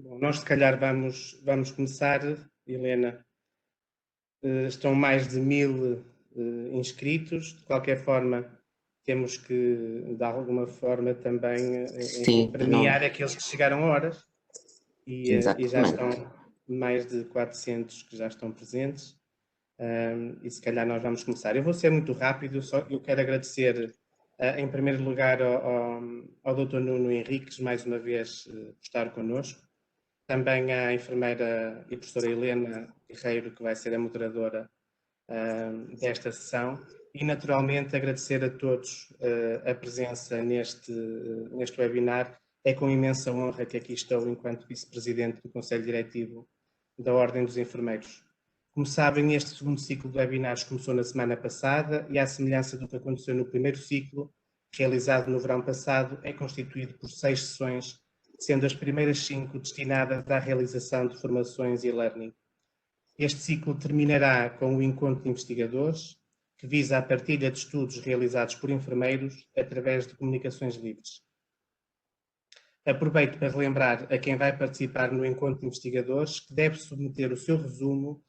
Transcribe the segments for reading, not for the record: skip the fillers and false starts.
Bom, nós se calhar vamos começar, Helena. Estão mais de 1000 inscritos. De qualquer forma, temos que, de alguma forma, também enfim, premiar aqueles que chegaram a horas. E já estão mais de 400 que já estão presentes. E se calhar nós vamos começar. Eu vou ser muito rápido, eu quero agradecer, em primeiro lugar, ao Dr. Nuno Henriques, mais uma vez, por estar connosco. Também à enfermeira e professora Helena Guerreiro, que vai ser a moderadora desta sessão. E, naturalmente, agradecer a todos a presença neste webinar. É com imensa honra que aqui estou enquanto vice-presidente do Conselho Diretivo da Ordem dos Enfermeiros. Como sabem, este segundo ciclo de webinars começou na semana passada e, à semelhança do que aconteceu no primeiro ciclo, realizado no verão passado, é constituído por 6 sessões, sendo as primeiras 5 destinadas à realização de formações e learning. Este ciclo terminará com o encontro de investigadores, que visa a partilha de estudos realizados por enfermeiros através de comunicações livres. Aproveito para relembrar a quem vai participar no encontro de investigadores que deve submeter o seu resumo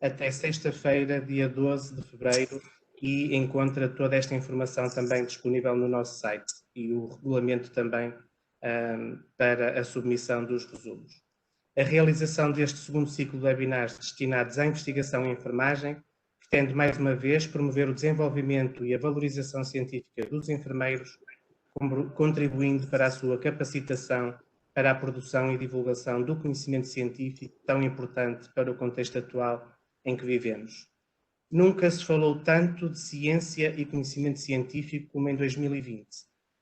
até sexta-feira, dia 12 de fevereiro, e encontra toda esta informação também disponível no nosso site e o regulamento também para a submissão dos resumos. A realização deste segundo ciclo de webinars destinados à investigação em enfermagem pretende, mais uma vez, promover o desenvolvimento e a valorização científica dos enfermeiros, contribuindo para a sua capacitação para a produção e divulgação do conhecimento científico tão importante para o contexto atual em que vivemos. Nunca se falou tanto de ciência e conhecimento científico como em 2020.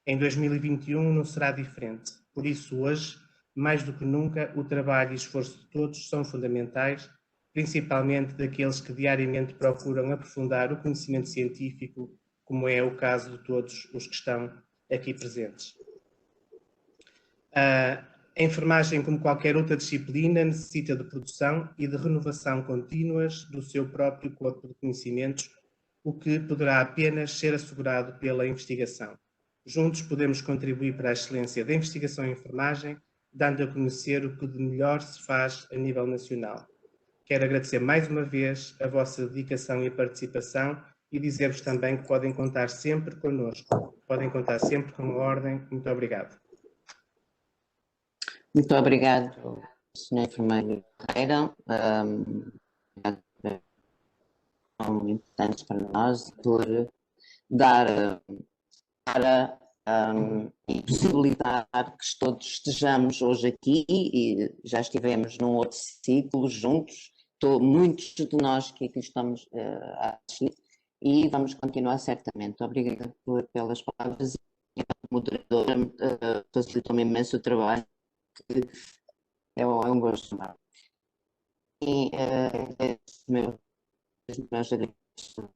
Em 2021 não será diferente. Por isso, hoje, mais do que nunca, o trabalho e esforço de todos são fundamentais, principalmente daqueles que diariamente procuram aprofundar o conhecimento científico, como é o caso de todos os que estão aqui presentes. A enfermagem, como qualquer outra disciplina, necessita de produção e de renovação contínuas do seu próprio corpo de conhecimentos, o que poderá apenas ser assegurado pela investigação. Juntos podemos contribuir para a excelência da investigação em enfermagem, dando a conhecer o que de melhor se faz a nível nacional. Quero agradecer mais uma vez a vossa dedicação e participação e dizer-vos também que podem contar sempre connosco, podem contar sempre com a Ordem. Muito obrigado. Muito obrigado, Sr. Enfermeiro Ferreira. São importantes para nós por dar para e possibilitar que todos estejamos hoje aqui e já estivemos num outro ciclo juntos. Muitos de nós que aqui estamos a assistir e vamos continuar certamente. Obrigada pelas palavras e a moderadora facilitou-me imenso o trabalho, que é um gosto. E meus agradecimentos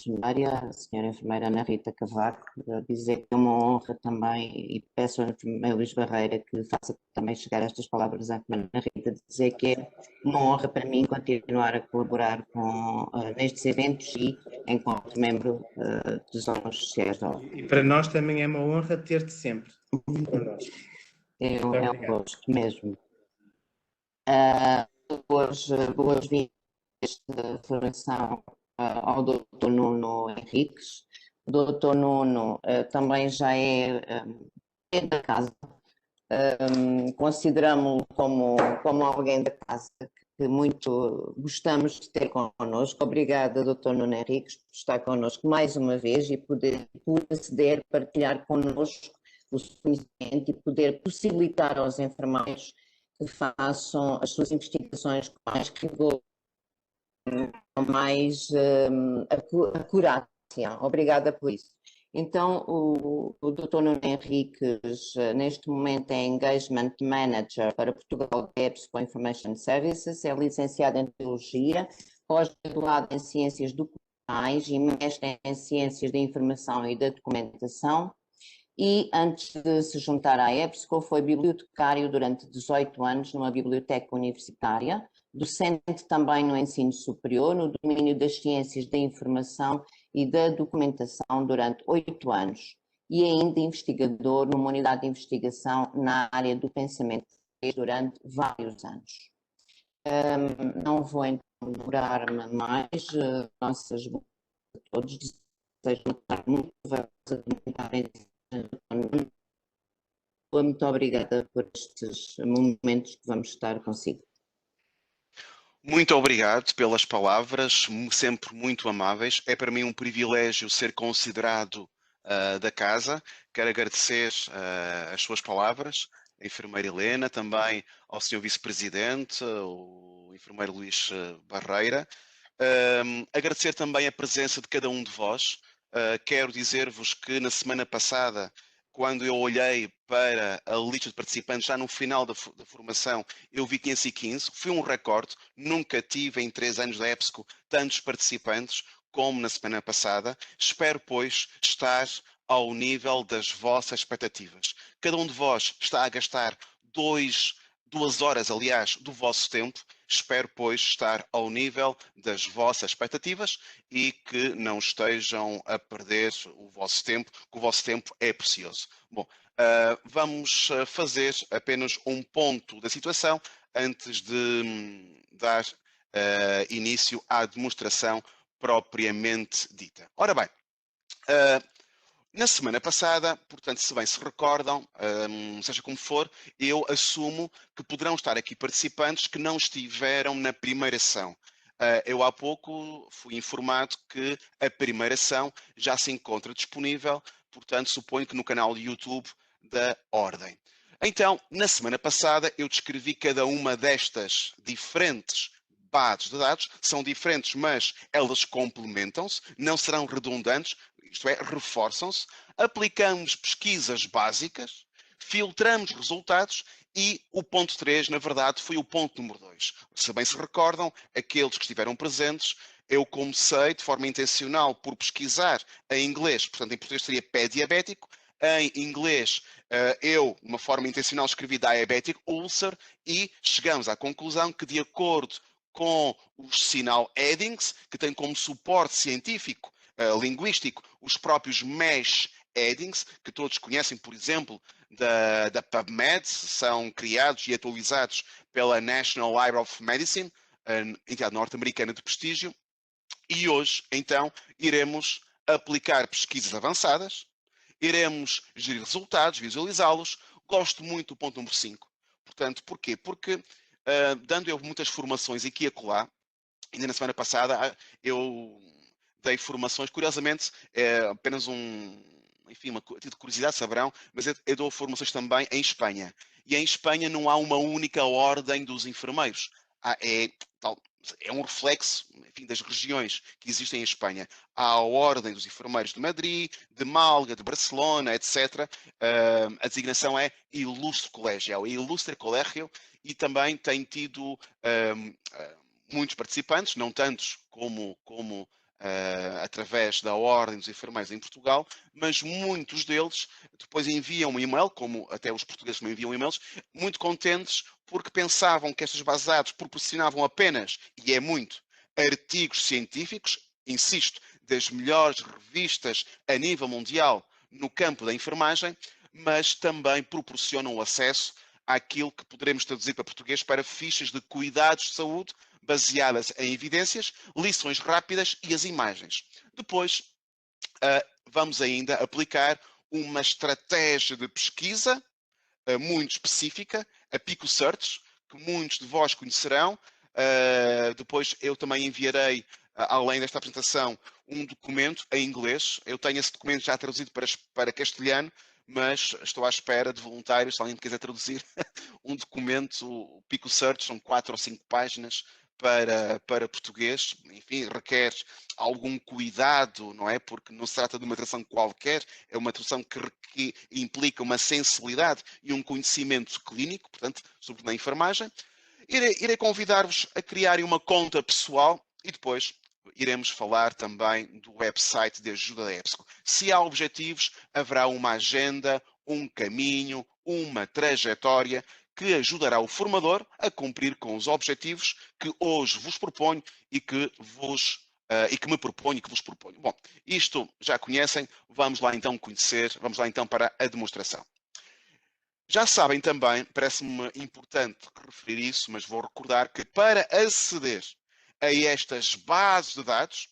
a senhora enfermeira Ana Rita Cavaco, dizer que é uma honra também, e peço ao enfermeiro Luís Barreira que faça também chegar estas palavras à enfermeira Ana Rita, dizer que é uma honra para mim continuar a colaborar nestes eventos e enquanto membro dos órgãos sociais da ordem. E para nós também é uma honra ter-te sempre connosco. É um gosto mesmo. Boas-vindas esta formação ao Dr. Nuno Henriques. O Dr. Nuno também já é da casa. Consideramo-lo como alguém da casa que muito gostamos de ter connosco. Obrigada, Dr. Nuno Henriques, por estar connosco mais uma vez e por aceder, partilhar connosco o seu conhecimento e poder possibilitar aos enfermeiros que façam as suas investigações com mais rigor, com mais acurácia. Obrigada por isso. Então, o Dr. Nuno Henriques, neste momento, é Engagement Manager para Portugal EBSCO Information Services, é licenciado em Teologia, pós-graduado em Ciências Documentais e mestre em Ciências da Informação e da Documentação. E, antes de se juntar à EBSCO, foi bibliotecário durante 18 anos numa biblioteca universitária, docente também no ensino superior, no domínio das ciências da informação e da documentação durante 8 anos, e ainda investigador numa unidade de investigação na área do pensamento durante vários anos. Não vou então demorar-me mais, nossas boas a todos, desejo uma tarde muito muito obrigada por estes momentos que vamos estar consigo. Muito obrigado pelas palavras, sempre muito amáveis. É para mim um privilégio ser considerado da casa. Quero agradecer as suas palavras, a enfermeira Helena, também ao Sr. Vice-Presidente, o enfermeiro Luís Barreira. Agradecer também a presença de cada um de vós. Quero dizer-vos que na semana passada, quando eu olhei para a lista de participantes, já no final da formação, eu vi 515, foi um recorde, nunca tive em 3 anos da EBSCO tantos participantes como na semana passada. Espero, pois, estar ao nível das vossas expectativas. Cada um de vós está a gastar 2 horas, aliás, do vosso tempo. Espero, pois, estar ao nível das vossas expectativas e que não estejam a perder o vosso tempo, que o vosso tempo é precioso. Bom, vamos fazer apenas um ponto da situação antes de dar início à demonstração propriamente dita. Ora bem, na semana passada, portanto, se bem se recordam, seja como for, eu assumo que poderão estar aqui participantes que não estiveram na primeira sessão. Eu há pouco fui informado que a primeira sessão já se encontra disponível, portanto, suponho que no canal do YouTube da Ordem. Então, na semana passada, eu descrevi cada uma destas diferentes bases de dados, são diferentes, mas elas complementam-se, não serão redundantes, isto é, reforçam-se, aplicamos pesquisas básicas, filtramos resultados e o ponto 3, na verdade, foi o ponto número 2. Se bem se recordam, aqueles que estiveram presentes, eu comecei de forma intencional por pesquisar em inglês, portanto em português seria pé diabético, em inglês eu, de uma forma intencional, escrevi diabetic ulcer e chegamos à conclusão que, de acordo com os sinal headings, que têm como suporte científico, linguístico, os próprios mesh headings, que todos conhecem, por exemplo, da PubMed, são criados e atualizados pela National Library of Medicine, entidade norte-americana de prestígio, e hoje, então, iremos aplicar pesquisas avançadas, iremos gerir resultados, visualizá-los. Gosto muito do ponto número 5. Portanto, porquê? Porque, dando eu muitas formações aqui e acolá, ainda na semana passada, eu dei formações, curiosamente, apenas enfim, uma título de curiosidade, saberão, mas eu dou formações também em Espanha. E em Espanha não há uma única ordem dos enfermeiros. É um reflexo, enfim, das regiões que existem em Espanha. Há a Ordem dos Enfermeiros de Madrid, de Málaga, de Barcelona, etc. A designação é Ilustre Colégio, é o Ilustre Colégio, e também tem tido muitos participantes, não tantos como através da Ordem dos Enfermeiros em Portugal, mas muitos deles depois enviam um e-mail, como até os portugueses me enviam e-mails, muito contentes porque pensavam que estas bases de dados proporcionavam apenas, e é muito, artigos científicos, insisto, das melhores revistas a nível mundial no campo da enfermagem, mas também proporcionam acesso àquilo que poderemos traduzir para português para fichas de cuidados de saúde baseadas em evidências, lições rápidas e as imagens. Depois, vamos ainda aplicar uma estratégia de pesquisa muito específica, a PicoSearch, que muitos de vós conhecerão. Depois eu também enviarei, além desta apresentação, um documento em inglês. Eu tenho esse documento já traduzido para castelhano, mas estou à espera de voluntários, se alguém quiser traduzir um documento, o PicoSearch, são 4 ou 5 páginas, para português, enfim, requer algum cuidado, não é? Porque não se trata de uma tradução qualquer, é uma tradução que implica uma sensibilidade e um conhecimento clínico, portanto, sobretudo na enfermagem. Irei convidar-vos a criarem uma conta pessoal e depois iremos falar também do website de ajuda da EBSCO. Se há objetivos, haverá uma agenda, um caminho, uma trajetória que ajudará o formador a cumprir com os objetivos que hoje vos proponho e que me proponho e que vos proponho. Bom, isto já conhecem, vamos lá então conhecer, vamos lá então para a demonstração. Já sabem também, parece-me importante referir isso, mas vou recordar que para aceder a estas bases de dados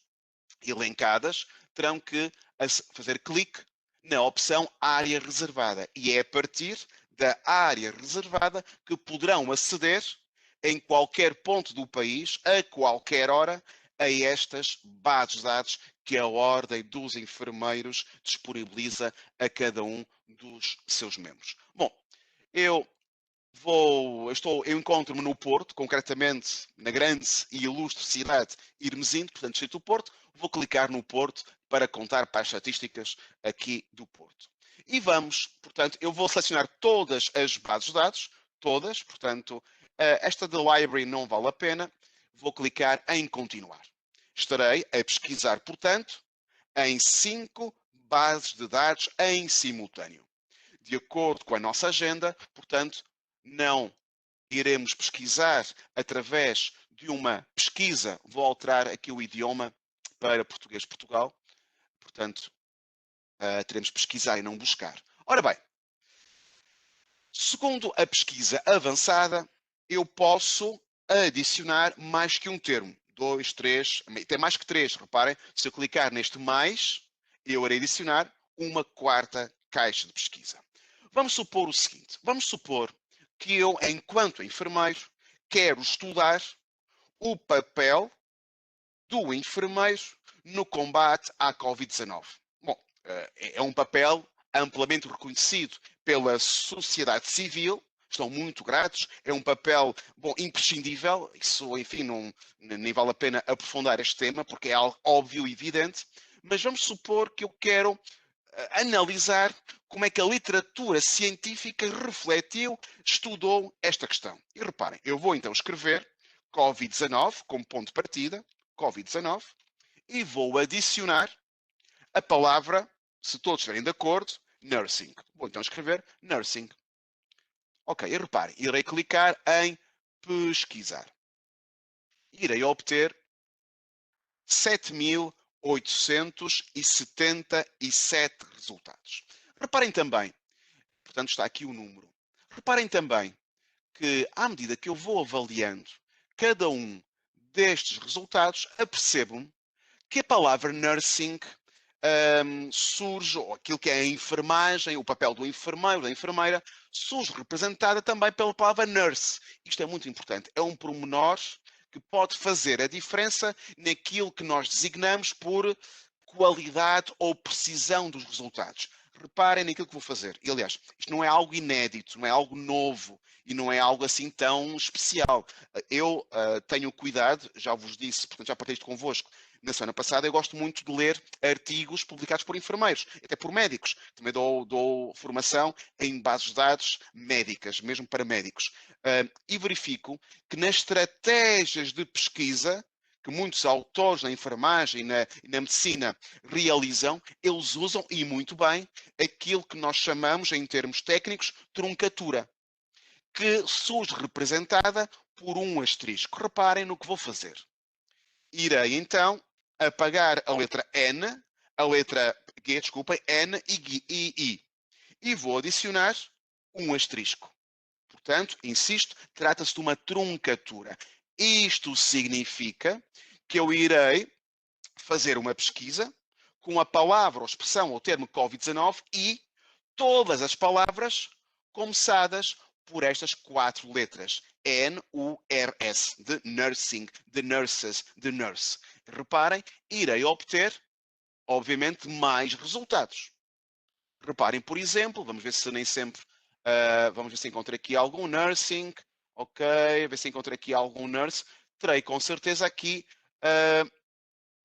elencadas, terão que fazer clique na opção área reservada. E é a partir da área reservada que poderão aceder em qualquer ponto do país, a qualquer hora, a estas bases de dados que a Ordem dos Enfermeiros disponibiliza a cada um dos seus membros. Bom, eu encontro-me no Porto, concretamente na grande e ilustre cidade de Irmesinde, portanto, Distrito do Porto. Vou clicar no Porto para contar para as estatísticas aqui do Porto. E vamos, portanto, eu vou selecionar todas as bases de dados, todas, portanto, esta de Library não vale a pena. Vou clicar em continuar. Estarei a pesquisar, portanto, em 5 bases de dados em simultâneo. De acordo com a nossa agenda, portanto, não iremos pesquisar através de uma pesquisa. Vou alterar aqui o idioma para português de Portugal. Portanto, teremos pesquisar e não buscar. Ora bem, segundo a pesquisa avançada, eu posso adicionar mais que um termo. 2, 3, tem mais que 3, reparem. Se eu clicar neste mais, eu irei adicionar uma quarta caixa de pesquisa. Vamos supor o seguinte, vamos supor que eu, enquanto enfermeiro, quero estudar o papel do enfermeiro no combate à Covid-19. Bom, é um papel amplamente reconhecido pela sociedade civil, estão muito gratos, é um papel, bom, imprescindível, isso, enfim, nem vale a pena aprofundar este tema, porque é algo óbvio e evidente, mas vamos supor que eu quero analisar como é que a literatura científica refletiu, estudou esta questão. E reparem, eu vou então escrever Covid-19 como ponto de partida, Covid-19, e vou adicionar a palavra, se todos estiverem de acordo, nursing. Vou então escrever nursing. Ok, e reparem, irei clicar em pesquisar. Irei obter 7.877 resultados. Reparem também, portanto está aqui o número. Reparem também que, à medida que eu vou avaliando cada um destes resultados, apercebo-me que a palavra nursing surge, ou aquilo que é a enfermagem, o papel do enfermeiro, da enfermeira, surge representada também pela palavra nurse. Isto é muito importante. É um pormenor que pode fazer a diferença naquilo que nós designamos por qualidade ou precisão dos resultados. Reparem naquilo que vou fazer. E, aliás, isto não é algo inédito, não é algo novo e não é algo assim tão especial. Eu tenho cuidado, já vos disse, portanto já partilhei isto convosco na semana passada, eu gosto muito de ler artigos publicados por enfermeiros, até por médicos. Também dou formação em bases de dados médicas, mesmo para médicos. E verifico que nas estratégias de pesquisa que muitos autores na enfermagem e na medicina realizam, eles usam, e muito bem, aquilo que nós chamamos, em termos técnicos, truncatura, que surge representada por um asterisco. Reparem no que vou fazer. Irei, então, apagar a letra N, a letra G, desculpem, N e I. E vou adicionar um asterisco. Portanto, insisto, trata-se de uma truncatura. Isto significa que eu irei fazer uma pesquisa com a palavra ou expressão ou termo Covid-19 e todas as palavras começadas por estas 4 letras. N-U-R-S, de nursing, de nurses, de nurse. Reparem, irei obter, obviamente, mais resultados. Reparem, por exemplo, vamos ver se nem sempre, vamos ver se encontro aqui algum nursing, ok, ver se encontro aqui algum nurse. Terei com certeza aqui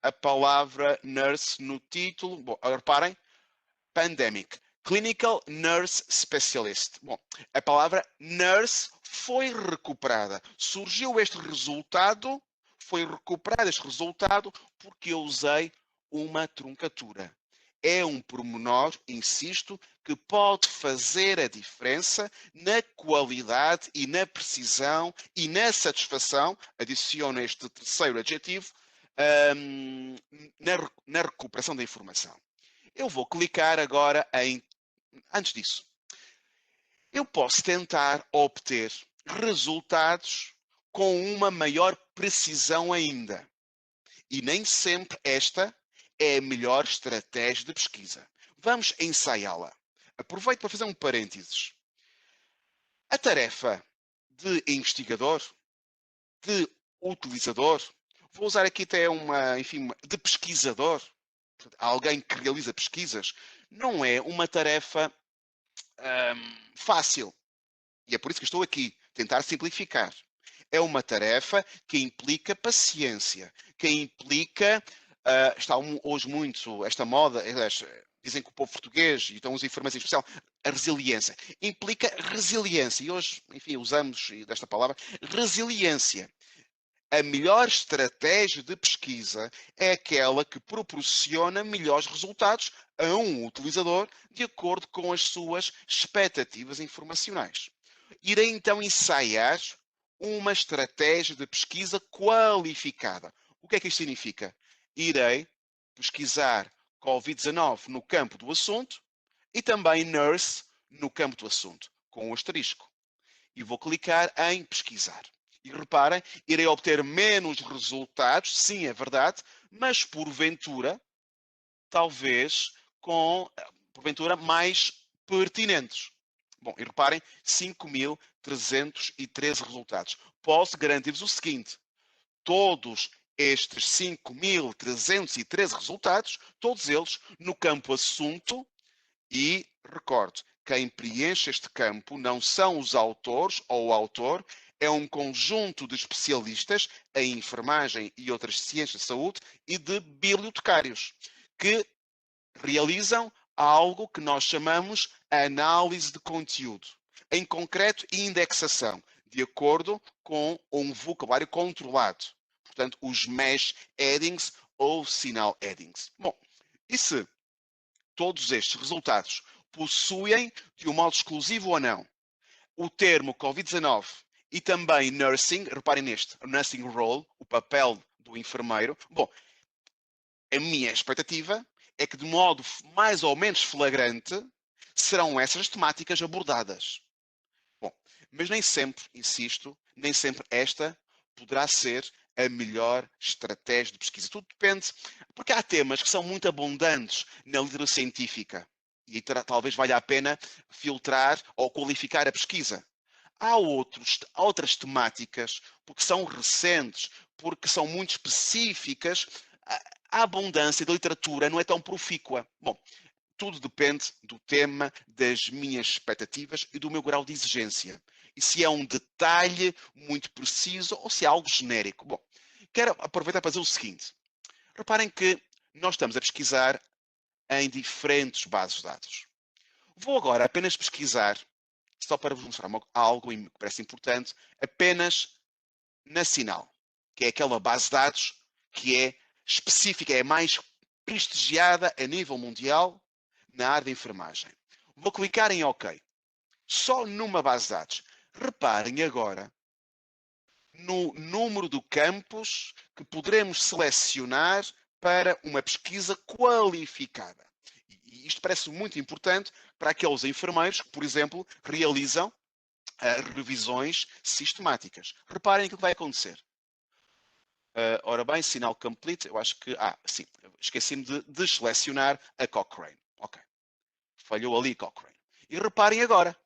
a palavra nurse no título. Bom, reparem, pandemic, clinical nurse specialist. Bom, a palavra nurse foi recuperada. Surgiu este resultado, foi recuperado este resultado porque eu usei uma truncatura. É um pormenor, insisto, que pode fazer a diferença na qualidade e na precisão e na satisfação, este terceiro adjetivo, na recuperação da informação. Eu vou clicar agora em... Antes disso, eu posso tentar obter resultados com uma maior precisão ainda. E nem sempre esta é a melhor estratégia de pesquisa. Vamos ensaiá-la. Aproveito para fazer um parênteses. A tarefa de investigador, de utilizador, vou usar aqui até de pesquisador, alguém que realiza pesquisas, não é uma tarefa fácil. E é por isso que estou aqui, tentar simplificar. É uma tarefa que implica paciência, que implica, está hoje muito esta moda, dizem que o povo português, e então uso informação em especial, a resiliência. Implica resiliência. E hoje, enfim, usamos desta palavra, resiliência. A melhor estratégia de pesquisa é aquela que proporciona melhores resultados a um utilizador de acordo com as suas expectativas informacionais. Irei então ensaiar uma estratégia de pesquisa qualificada. O que é que isto significa? Irei pesquisar Covid-19 no campo do assunto e também nurse no campo do assunto, com o asterisco. E vou clicar em pesquisar. E reparem, irei obter menos resultados, sim, é verdade, mas porventura, talvez porventura, mais pertinentes. Bom, e reparem, 5.313 resultados. Posso garantir-vos o seguinte, todos estes 5.313 resultados, todos eles no campo assunto, e recordo, quem preenche este campo não são os autores ou o autor, é um conjunto de especialistas em enfermagem e outras ciências de saúde e de bibliotecários que realizam algo que nós chamamos análise de conteúdo, em concreto indexação, de acordo com um vocabulário controlado. Portanto, os mesh headings ou sinal headings. Bom, e se todos estes resultados possuem, de um modo exclusivo ou não, o termo Covid-19 e também nursing, reparem neste, nursing role, o papel do enfermeiro. Bom, a minha expectativa é que de modo mais ou menos flagrante serão essas temáticas abordadas. Bom, mas nem sempre, insisto, nem sempre esta poderá ser a melhor estratégia de pesquisa. Tudo depende, porque há temas que são muito abundantes na literatura científica e talvez valha a pena filtrar ou qualificar a pesquisa. Há outras temáticas, porque são recentes, porque são muito específicas, a abundância da literatura não é tão profícua. Bom, tudo depende do tema, das minhas expectativas e do meu grau de exigência. E se é um detalhe muito preciso ou se é algo genérico. Bom, quero aproveitar para dizer o seguinte. Reparem que nós estamos a pesquisar em diferentes bases de dados. Vou agora apenas pesquisar, só para vos mostrar algo que parece importante, apenas na Sinal, que é aquela base de dados que é específica, é mais prestigiada a nível mundial na área de enfermagem. Vou clicar em OK. Só numa base de dados. Reparem agora no número de campos que poderemos selecionar para uma pesquisa qualificada. E isto parece muito importante para aqueles enfermeiros que, por exemplo, realizam revisões sistemáticas. Reparem aquilo que vai acontecer. Ora bem, sinal complete, eu acho que... sim, esqueci-me de deselecionar a Cochrane. Ok. Falhou ali Cochrane. E reparem agora,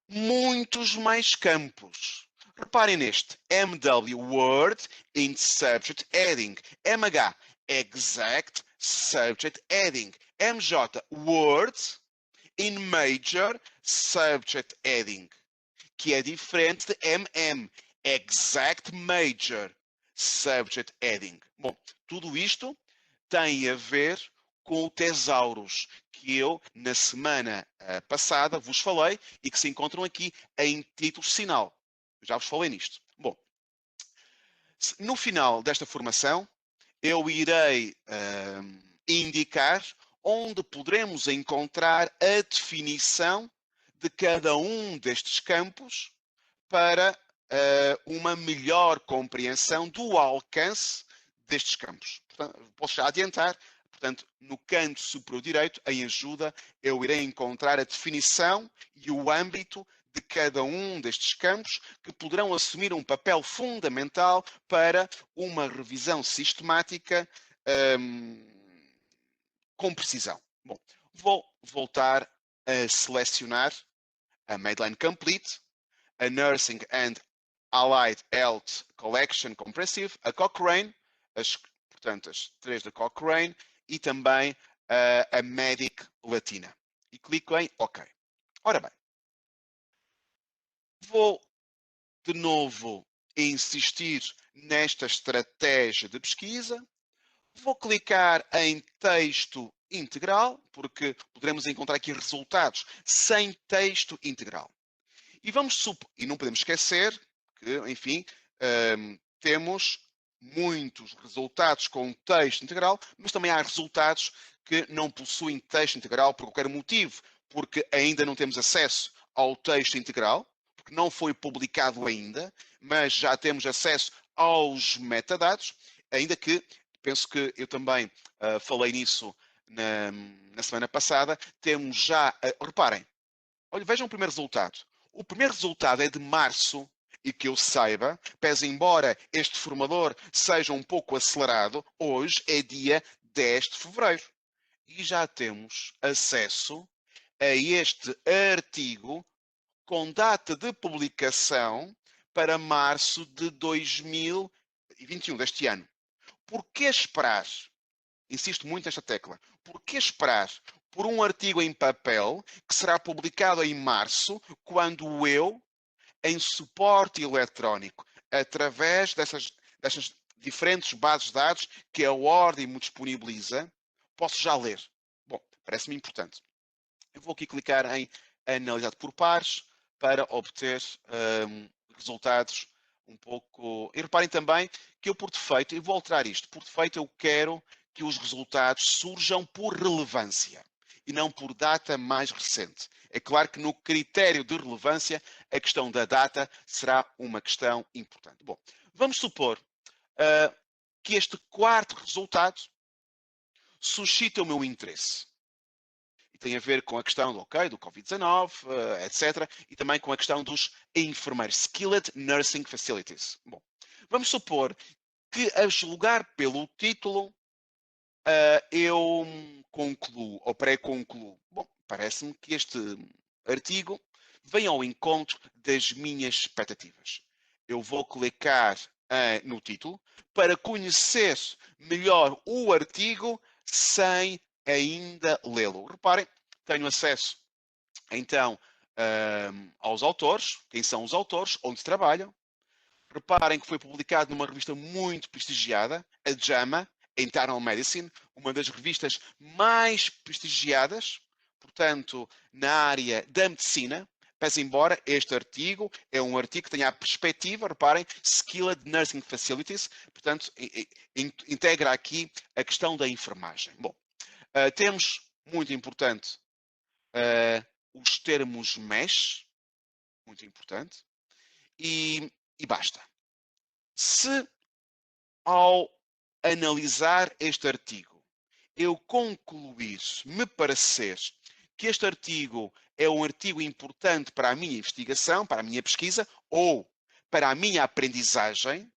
muitos mais campos. Reparem neste, MW Word in Subject Heading, MH Exact Subject Heading, MJ Word in Major Subject Heading, que é diferente de MM, Exact Major Subject Heading. Bom, tudo isto tem a ver com o Thesaurus, que eu, na semana passada, vos falei e que se encontram aqui em título sinal. Já vos falei nisto. Bom, no final desta formação, eu irei indicar onde poderemos encontrar a definição de cada um destes campos para uma melhor compreensão do alcance destes campos. Portanto, posso já adiantar, Portanto, no canto superior direito, em ajuda, eu irei encontrar a definição e o âmbito de cada um destes campos que poderão assumir um papel fundamental para uma revisão sistemática com precisão. Bom, vou voltar a selecionar a Medline Complete, a Nursing and Allied Health Collection Comprehensive, a Cochrane, portanto as 3 da Cochrane, e também a Medic Latina. E clico em OK. Ora bem, vou de novo insistir nesta estratégia de pesquisa. Vou clicar em texto integral, porque poderemos encontrar aqui resultados sem texto integral. E e não podemos esquecer que, enfim, temos muitos resultados com texto integral, mas também há resultados que não possuem texto integral por qualquer motivo, porque ainda não temos acesso ao texto integral, porque não foi publicado ainda, mas já temos acesso aos metadados, ainda que, penso que eu também falei nisso na semana passada, temos já, reparem, olha, vejam o primeiro resultado. O primeiro resultado é de março, e que eu saiba, pese embora este formador seja um pouco acelerado, hoje é dia 10 de fevereiro. E já temos acesso a este artigo com data de publicação para março de 2021, deste ano. Por que esperar? Insisto muito nesta tecla. Por que esperar por um artigo em papel que será publicado em março, quando eu, em suporte eletrónico, através dessas diferentes bases de dados que a Ordem me disponibiliza, posso já ler? Bom, parece-me importante. Eu vou aqui clicar em analisar por pares para obter resultados um pouco... E reparem também que eu, por defeito, eu vou alterar isto. Por defeito, eu quero que os resultados surjam por relevância e não por data mais recente. É claro que no critério de relevância, a questão da data será uma questão importante. Bom, vamos supor que este quarto resultado suscita o meu interesse. E tem a ver com a questão do Covid-19, etc. E também com a questão dos enfermeiros, Skilled Nursing Facilities. Bom, vamos supor que, a julgar pelo título, eu concluo, ou pré-concluo. Bom, parece-me que este artigo vem ao encontro das minhas expectativas. Eu vou clicar no título para conhecer melhor o artigo sem ainda lê-lo. Reparem, tenho acesso então aos autores, quem são os autores, onde trabalham. Reparem que foi publicado numa revista muito prestigiada, a JAMA, Internal Medicine, uma das revistas mais prestigiadas, portanto, na área da medicina, pese embora este artigo é um artigo que tenha a perspectiva, reparem, Skilled Nursing Facilities, portanto, integra aqui a questão da enfermagem. Bom, temos, muito importante, os termos MESH, muito importante, e basta. Se, ao analisar este artigo, eu concluir, me parecer, que este artigo é um artigo importante para a minha investigação, para a minha pesquisa, ou para a minha aprendizagem,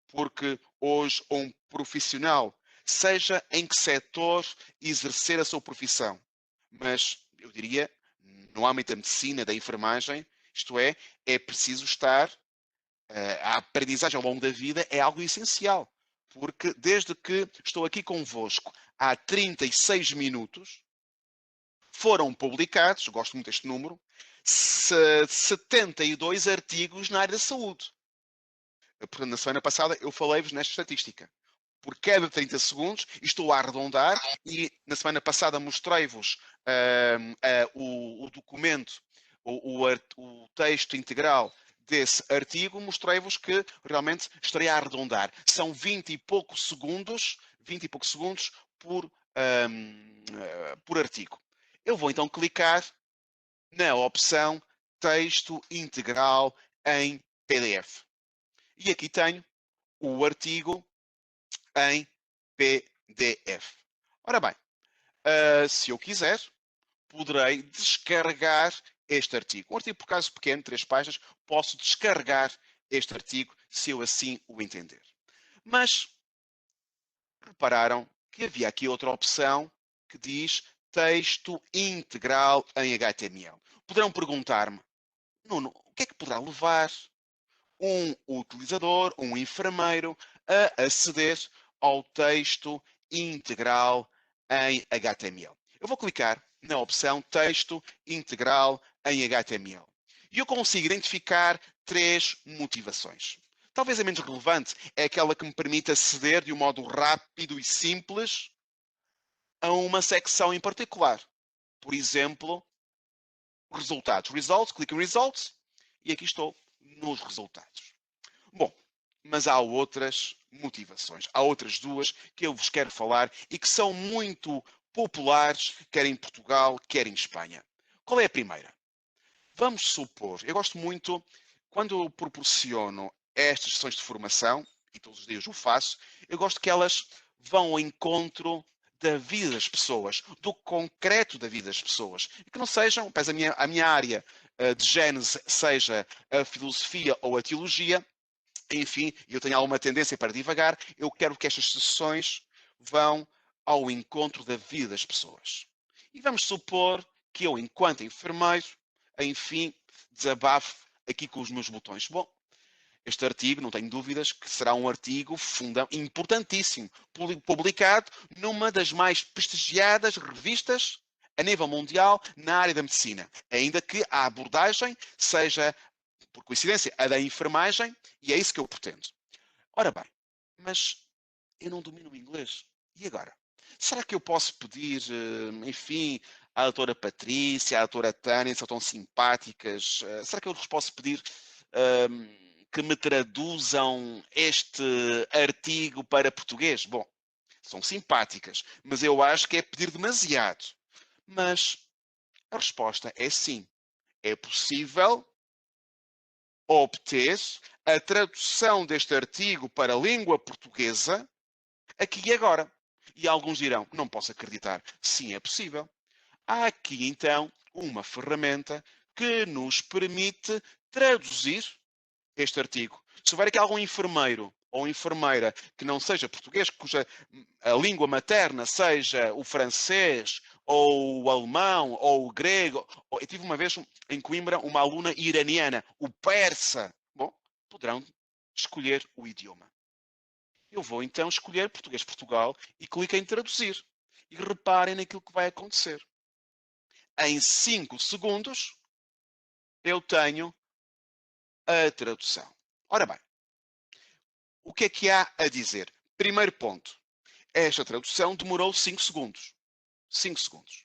porque hoje um profissional, seja em que setor exercer a sua profissão, mas eu diria, no âmbito da medicina, da enfermagem, isto é preciso estar, a aprendizagem ao longo da vida é algo essencial, porque desde que estou aqui convosco há 36 minutos, foram publicados, gosto muito deste número, 72 artigos na área da saúde. Portanto, na semana passada eu falei-vos nesta estatística. Por cada 30 segundos, estou a arredondar, e na semana passada mostrei-vos o documento, o texto integral desse artigo, mostrei-vos que realmente estarei a arredondar. São 20 e poucos segundos por artigo. Eu vou então clicar na opção texto integral em PDF. E aqui tenho o artigo em PDF. Ora bem, se eu quiser, poderei descarregar este artigo. Um artigo, por caso pequeno, 3 páginas, posso descarregar este artigo se eu assim o entender. Mas repararam que havia aqui outra opção que diz texto integral em HTML. Poderão perguntar-me, Nuno, o que é que poderá levar um utilizador, um enfermeiro, a aceder ao texto integral em HTML? Eu vou clicar na opção texto integral em HTML. E eu consigo identificar 3 motivações. Talvez a menos relevante é aquela que me permite aceder de um modo rápido e simples a uma secção em particular. Por exemplo, resultados. Results, clico em Results e aqui estou nos resultados. Bom, mas há outras motivações. Há outras 2 que eu vos quero falar e que são muito populares, quer em Portugal, quer em Espanha. Qual é a primeira? Vamos supor, eu gosto muito, quando eu proporciono estas sessões de formação, e todos os dias o faço, eu gosto que elas vão ao encontro da vida das pessoas, do concreto da vida das pessoas. E que não sejam, pois a minha área de gênese seja a filosofia ou a teologia, enfim, eu tenho alguma tendência para divagar, eu quero que estas sessões vão ao encontro da vida das pessoas. E vamos supor que eu, enquanto enfermeiro, enfim, desabafo aqui com os meus botões. Bom, este artigo, não tenho dúvidas, que será um artigo importantíssimo, publicado numa das mais prestigiadas revistas a nível mundial na área da medicina, ainda que a abordagem seja, por coincidência, a da enfermagem, e é isso que eu pretendo. Ora bem, mas eu não domino o inglês. E agora? Será que eu posso pedir, enfim, à doutora Patrícia, à doutora Tânia, são tão simpáticas, será que eu lhes posso pedir que me traduzam este artigo para português? Bom, são simpáticas, mas eu acho que é pedir demasiado. Mas a resposta é sim. É possível obter a tradução deste artigo para a língua portuguesa aqui e agora. E alguns dirão, não posso acreditar. Sim, é possível. Há aqui, então, uma ferramenta que nos permite traduzir este artigo. Se houver aqui algum enfermeiro ou enfermeira que não seja português, cuja a língua materna seja o francês, ou o alemão, ou o grego. Eu tive uma vez em Coimbra uma aluna iraniana, o persa. Bom, poderão escolher o idioma. Eu vou então escolher Português Portugal e clico em traduzir. E reparem naquilo que vai acontecer. Em 5 segundos, eu tenho a tradução. Ora bem, o que há a dizer? Primeiro ponto. Esta tradução demorou 5 segundos. 5 segundos.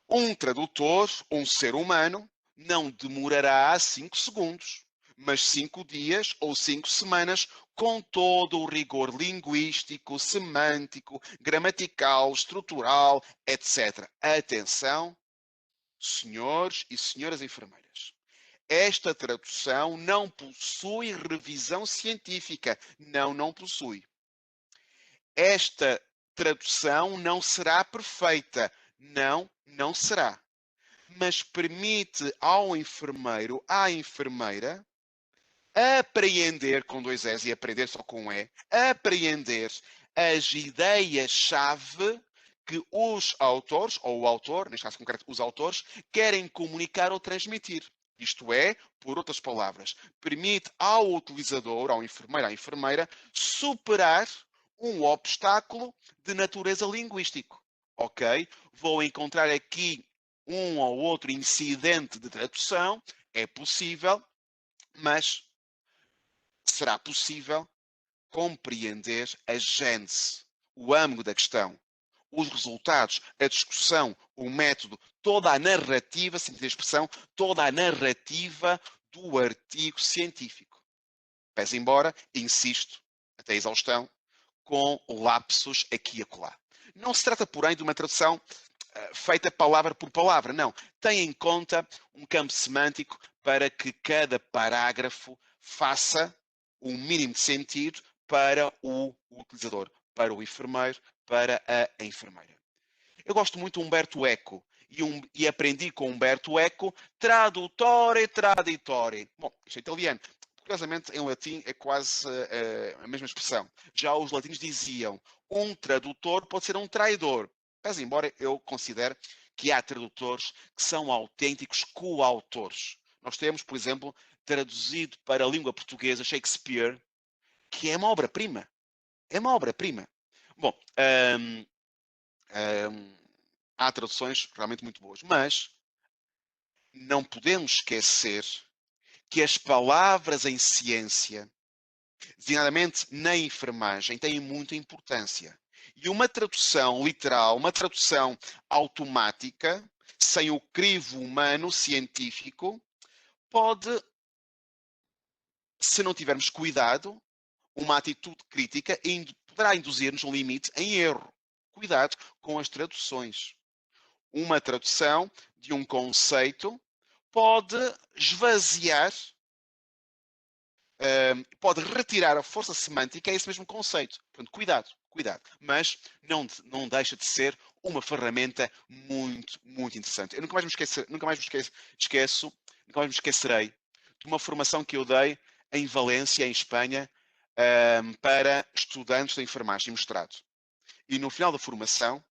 Um tradutor, um ser humano, não demorará 5 segundos, mas 5 dias ou 5 semanas com todo o rigor linguístico, semântico, gramatical, estrutural, etc. Atenção, senhores e senhoras enfermeiras. Esta tradução não possui revisão científica. Não possui. Esta tradução não será perfeita. Não será. Mas permite ao enfermeiro, à enfermeira, apreender, com 2 Es e aprender só com E, apreender as ideias-chave que os autores, ou o autor, neste caso concreto, os autores, querem comunicar ou transmitir. Isto é, por outras palavras, permite ao utilizador, ao enfermeiro, à enfermeira, superar um obstáculo de natureza linguístico. Ok? Vou encontrar aqui um ou outro incidente de tradução, é possível, mas será possível compreender a gênese, o âmago da questão, os resultados, a discussão, o método, toda a narrativa, sentido a expressão, toda a narrativa do artigo científico. Pese embora, insisto, até a exaustão, com lapsos aqui e acolá. Não se trata, porém, de uma tradução feita palavra por palavra, não. Tem em conta um campo semântico para que cada parágrafo faça um mínimo de sentido para o utilizador, para o enfermeiro, para a enfermeira. Eu gosto muito de Umberto Eco e aprendi com Umberto Eco tradutore traditore. Bom, isto é italiano. Curiosamente, em latim é quase a mesma expressão. Já os latinos diziam um tradutor pode ser um traidor. Mas, embora eu considere que há tradutores que são autênticos coautores. Nós temos, por exemplo, traduzido para a língua portuguesa Shakespeare, que é uma obra-prima. É uma obra-prima. Bom, há traduções realmente muito boas, mas não podemos esquecer que as palavras em ciência, designadamente na enfermagem, têm muita importância. E uma tradução literal, uma tradução automática, sem o crivo humano científico, pode, se não tivermos cuidado, uma atitude crítica poderá induzir-nos um limite em erro. Cuidado com as traduções. Uma tradução de um conceito pode esvaziar, pode retirar a força semântica a esse mesmo conceito. Portanto, cuidado, cuidado. Mas não deixa de ser uma ferramenta muito, muito interessante. Eu nunca mais me esquecerei de uma formação que eu dei em Valência, em Espanha, para estudantes de enfermagem mestrado. E no final da formação,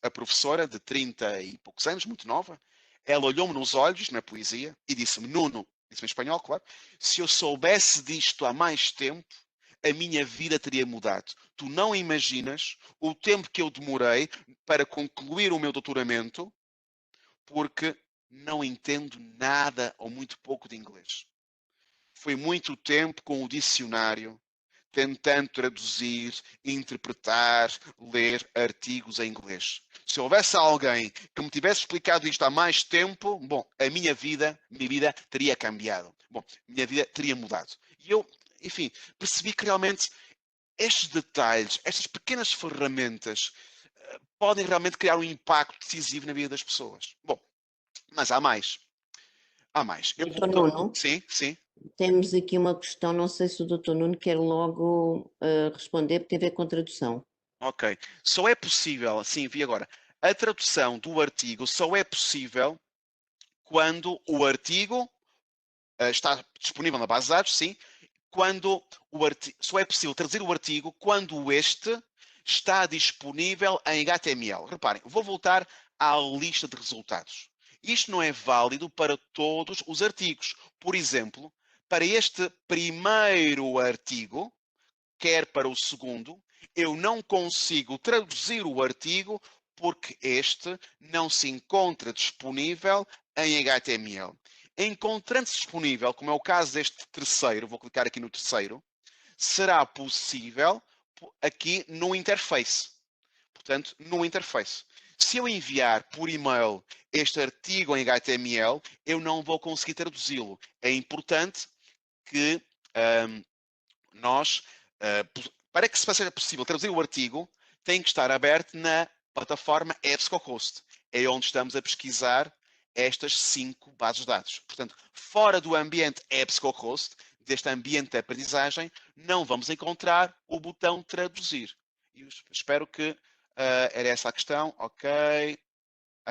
a professora, de 30 e poucos anos, muito nova, ela olhou-me nos olhos, na poesia, e disse-me, Nuno, disse-me em espanhol, claro, se eu soubesse disto há mais tempo, a minha vida teria mudado. Tu não imaginas o tempo que eu demorei para concluir o meu doutoramento, porque não entendo nada ou muito pouco de inglês. Foi muito tempo com o dicionário, tentando traduzir, interpretar, ler artigos em inglês. Se houvesse alguém que me tivesse explicado isto há mais tempo, bom, a minha vida teria cambiado. Bom, a minha vida teria mudado. E eu, enfim, percebi que realmente estes detalhes, estas pequenas ferramentas, podem realmente criar um impacto decisivo na vida das pessoas. Bom, mas há mais. Há mais. Doutor Nuno, Sim, sim. temos aqui uma questão, não sei se o doutor Nuno quer logo responder, porque tem a ver com tradução. Ok. Só é possível, sim, vi agora. A tradução do artigo só é possível quando o artigo está disponível na base de dados, sim. Só é possível traduzir o artigo quando este está disponível em HTML. Reparem, vou voltar à lista de resultados. Isto não é válido para todos os artigos. Por exemplo, para este primeiro artigo, quer para o segundo, eu não consigo traduzir o artigo porque este não se encontra disponível em HTML. Encontrando-se disponível, como é o caso deste terceiro, vou clicar aqui no terceiro, será possível aqui no interface. Portanto, no interface. Se eu enviar por e-mail este artigo em HTML, eu não vou conseguir traduzi-lo. É importante que nós, para que seja possível traduzir o artigo, tem que estar aberto na plataforma EBSCOhost. É onde estamos a pesquisar estas 5 bases de dados. Portanto, fora do ambiente EBSCOhost, deste ambiente de aprendizagem, não vamos encontrar o botão traduzir. E espero que era essa a questão. Ok.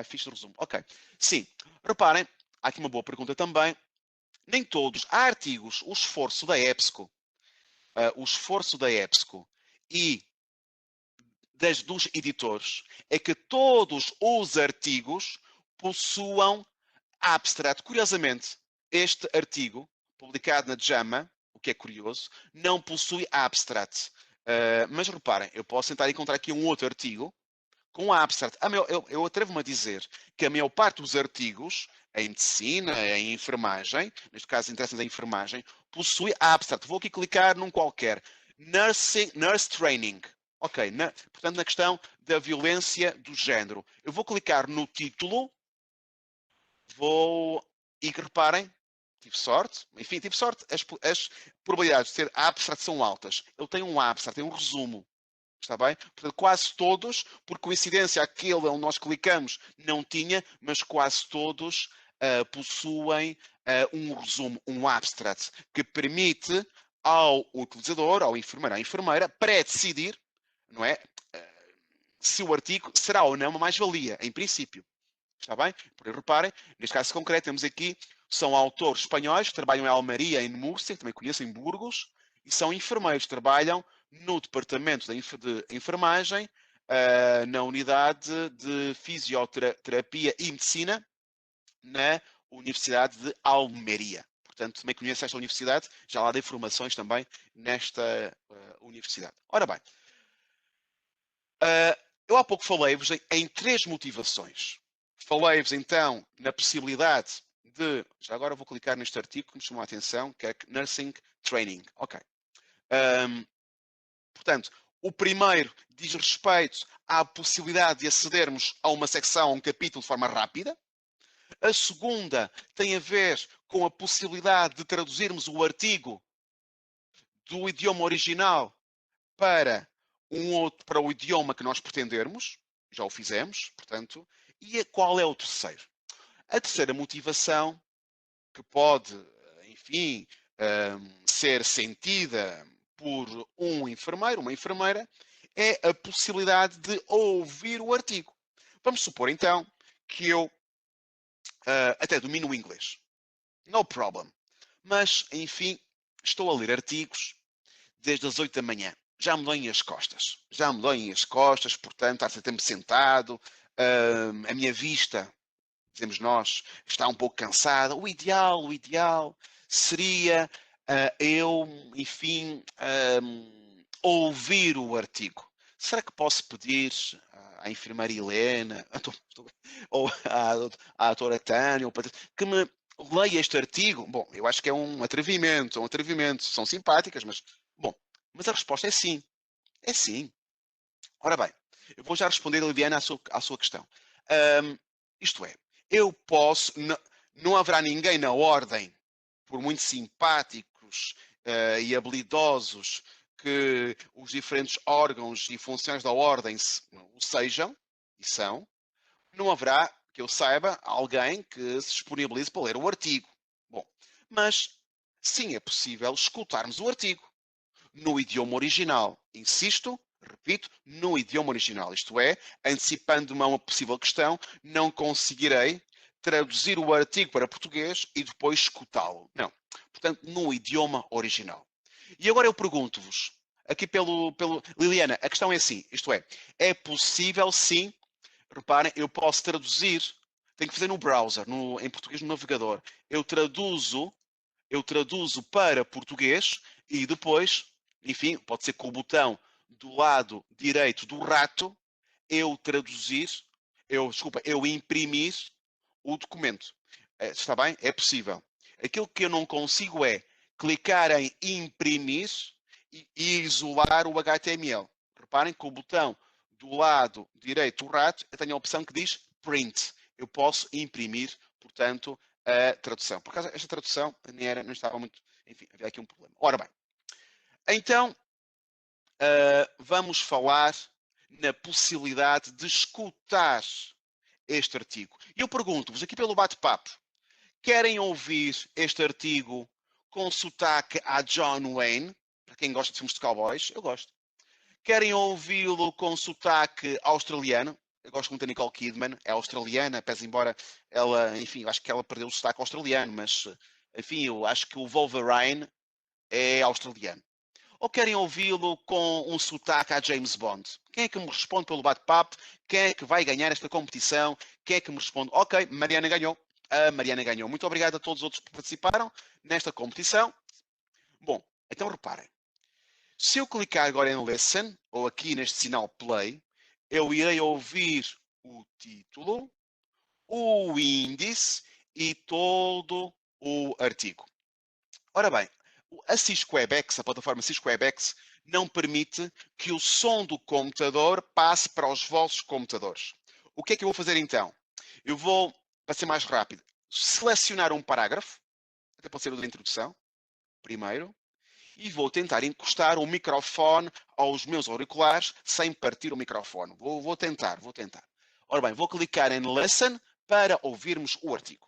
Fiz o resumo. Ok. Sim. Reparem, há aqui uma boa pergunta também. Nem todos. Há artigos, o esforço da EBSCO e dos editores é que todos os artigos possuam abstract. Curiosamente, este artigo, publicado na JAMA, o que é curioso, não possui abstract. Mas reparem, eu posso tentar encontrar aqui um outro artigo com abstract. Eu atrevo-me a dizer que a maior parte dos artigos em medicina, em enfermagem, neste caso interessa-nos a enfermagem, possui abstract. Vou aqui clicar num qualquer. Nurse Training. Ok, portanto, na questão da violência do género. Eu vou clicar no título, e reparem, tive sorte, enfim, tive sorte, as probabilidades de ter abstract são altas. Eu tenho um abstract, tenho um resumo. Está bem? Portanto, quase todos, por coincidência, aquele onde nós clicamos não tinha, mas quase todos possuem um resumo, um abstract, que permite ao utilizador, ao enfermeiro, à enfermeira, pré-decidir, não é? se o artigo será ou não uma mais-valia, em princípio. Está bem? Por reparem, neste caso concreto, temos aqui, são autores espanhóis que trabalham em Almeria, em Múrcia, que também conhecem Burgos, e são enfermeiros, trabalham no departamento de enfermagem, na unidade de fisioterapia e medicina, na Universidade de Almeria. Portanto, também conheço esta universidade, já lá dei formações também nesta universidade. Ora bem, eu há pouco falei-vos em 3 motivações. Falei-vos então na possibilidade de, já agora vou clicar neste artigo que me chamou a atenção, que é Nursing Training. Ok. Portanto, o primeiro diz respeito à possibilidade de acedermos a uma secção, a um capítulo de forma rápida. A segunda tem a ver com a possibilidade de traduzirmos o artigo do idioma original para para o idioma que nós pretendermos. Já o fizemos, portanto. E qual é o terceiro? A terceira motivação, que pode, enfim, ser sentida por um enfermeiro, uma enfermeira, é a possibilidade de ouvir o artigo. Vamos supor, então, que eu até domino o inglês. No problem. Mas, enfim, estou a ler artigos desde as 8 da manhã. Já me doem as costas. Já me doem as costas, portanto, há tempo sentado. A minha vista, dizemos nós, está um pouco cansada. O ideal seria eu, enfim, ouvir o artigo. Será que posso pedir à enfermeira Helena, ou à doutora Tânia, que me leia este artigo? Bom, eu acho que é um atrevimento, São simpáticas, mas, bom, mas a resposta é sim. É sim. Ora bem, eu vou já responder, Liliana, à sua questão. Isto é, eu posso, não haverá ninguém na ordem, por muito simpáticos e habilidosos que os diferentes órgãos e funções da ordem o sejam, e são, não haverá, que eu saiba, alguém que se disponibilize para ler o artigo. Bom, mas sim é possível escutarmos o artigo no idioma original. Insisto, repito, no idioma original. Isto é, antecipando-me a uma possível questão, não conseguirei traduzir o artigo para português e depois escutá-lo. Não. Portanto, no idioma original. E agora eu pergunto-vos, aqui pelo... Liliana, a questão é assim, isto é possível sim, reparem, eu posso traduzir, tenho que fazer no browser, em português no navegador. Eu traduzo para português e depois, enfim, pode ser com o botão do lado direito do rato, eu imprimir o documento. Está bem? É possível. Aquilo que eu não consigo é clicar em imprimir e isolar o HTML. Reparem que o botão do lado direito do rato, eu tenho a opção que diz print. Eu posso imprimir, portanto, a tradução. Por acaso, esta tradução não estava muito... Enfim, havia aqui um problema. Ora bem, então, vamos falar na possibilidade de escutar este artigo. E eu pergunto-vos, aqui pelo bate-papo, querem ouvir este artigo com sotaque a John Wayne? Para quem gosta de filmes de cowboys, eu gosto. Querem ouvi-lo com sotaque australiano? Eu gosto muito da Nicole Kidman, é australiana, pese embora ela, enfim, eu acho que ela perdeu o sotaque australiano, mas, enfim, eu acho que o Wolverine é australiano. Ou querem ouvi-lo com um sotaque a James Bond? Quem é que me responde pelo bate-papo? Quem é que vai ganhar esta competição? Quem é que me responde? Ok, Mariana ganhou. A Mariana ganhou. Muito obrigado a todos os outros que participaram nesta competição. Bom, então reparem. Se eu clicar agora em Listen, ou aqui neste sinal Play, eu irei ouvir o título, o índice e todo o artigo. Ora bem, a Cisco WebEx, a plataforma Cisco WebEx, não permite que o som do computador passe para os vossos computadores. O que é que eu vou fazer então? Eu vou, para ser mais rápido, selecionar um parágrafo, até pode ser o da introdução, primeiro, e vou tentar encostar o microfone aos meus auriculares sem partir o microfone. Vou tentar. Ora bem, vou clicar em Listen para ouvirmos o artigo.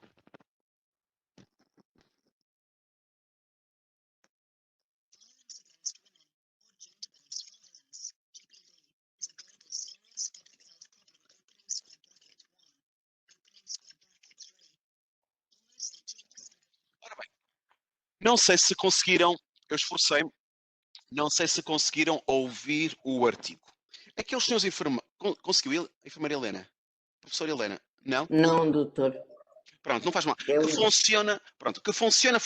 Não sei se conseguiram, eu esforcei-me, não sei se conseguiram ouvir o artigo. Aqueles senhores enfermeiros, conseguiu a enfermeira Helena? Professora Helena? Não? Não, doutor. Pronto, não faz mal. Eu... Que funciona, pronto, que funciona,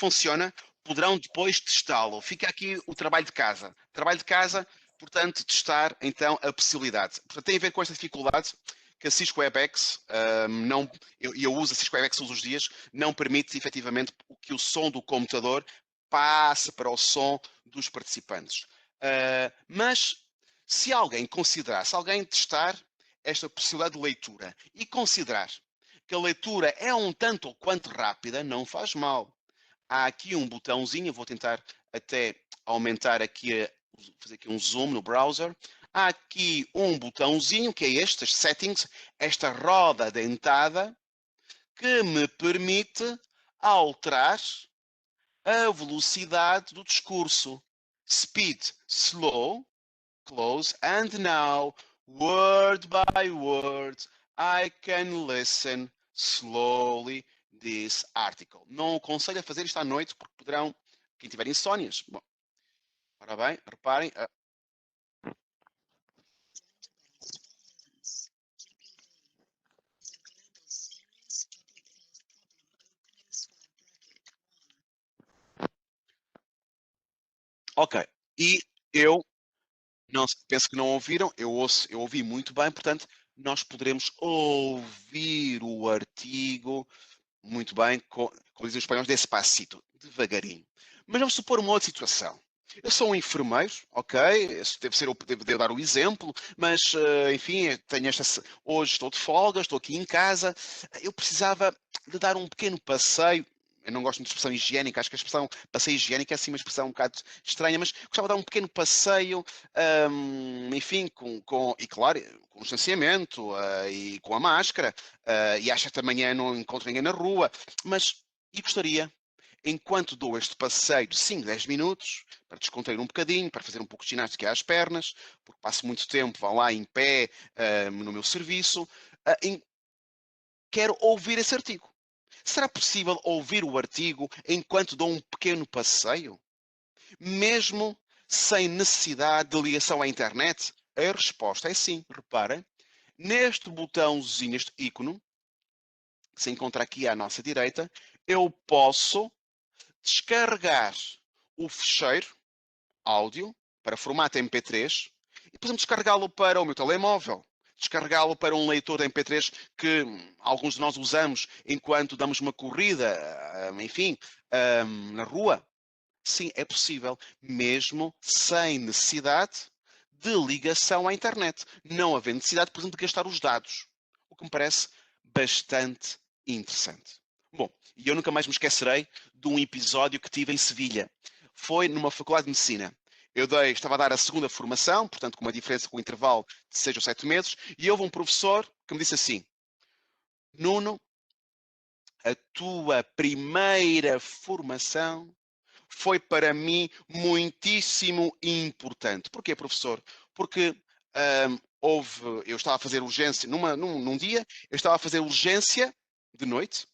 poderão depois testá-lo. Fica aqui o trabalho de casa. Trabalho de casa, portanto, testar então a possibilidade. Portanto, tem a ver com esta dificuldade que a Cisco WebEx, não, eu uso a Cisco WebEx todos os dias, não permite efetivamente que o som do computador passe para o som dos participantes. Mas se alguém considerar, se alguém testar esta possibilidade de leitura e considerar que a leitura é um tanto ou quanto rápida, não faz mal. Há aqui um botãozinho, vou tentar até aumentar aqui, fazer aqui um zoom no browser. Há aqui um botãozinho, que é este, as settings, esta roda dentada, que me permite alterar a velocidade do discurso. Speed, slow, close, and now, word by word, I can listen slowly this article. Não aconselho a fazer isto à noite, porque poderão, quem tiver insónias. Bom, ora bem, reparem. Ok, e eu não, penso que não ouviram, eu ouvi muito bem, portanto, nós poderemos ouvir o artigo muito bem, como dizem os espanhóis, despacito, devagarinho. Mas vamos supor uma outra situação. Eu sou um enfermeiro, ok? Esse deve ser, devo dar o exemplo, mas enfim, tenho hoje estou de folga, estou aqui em casa. Eu precisava de dar um pequeno passeio. Eu não gosto muito de expressão higiênica, acho que a expressão passeio higiênico é assim uma expressão um bocado estranha, mas gostava de dar um pequeno passeio, enfim, e claro, com o distanciamento e com a máscara, e acho que amanhã não encontro ninguém na rua, mas e gostaria, enquanto dou este passeio de 5, 10 minutos, para descontrair um bocadinho, para fazer um pouco de ginástica às pernas, porque passo muito tempo, vá lá em pé, no meu serviço, quero ouvir esse artigo. Será possível ouvir o artigo enquanto dou um pequeno passeio? Mesmo sem necessidade de ligação à internet? A resposta é sim. Reparem, neste botãozinho, este ícone, que se encontra aqui à nossa direita, eu posso descarregar o ficheiro áudio para formato MP3 e podemos descarregá-lo para o meu telemóvel, descarregá-lo para um leitor de MP3 que alguns de nós usamos enquanto damos uma corrida, enfim, na rua. Sim, é possível, mesmo sem necessidade de ligação à internet. Não havendo necessidade, por exemplo, de gastar os dados. O que me parece bastante interessante. Bom, e eu nunca mais me esquecerei de um episódio que tive em Sevilha. Foi numa faculdade de medicina. Estava a dar a segunda formação, portanto, com uma diferença com um intervalo de 6 ou 7 meses, e houve um professor que me disse assim: Nuno, a tua primeira formação foi para mim muitíssimo importante. Porquê, professor? Porque eu estava a fazer urgência, num dia, eu estava a fazer urgência de noite,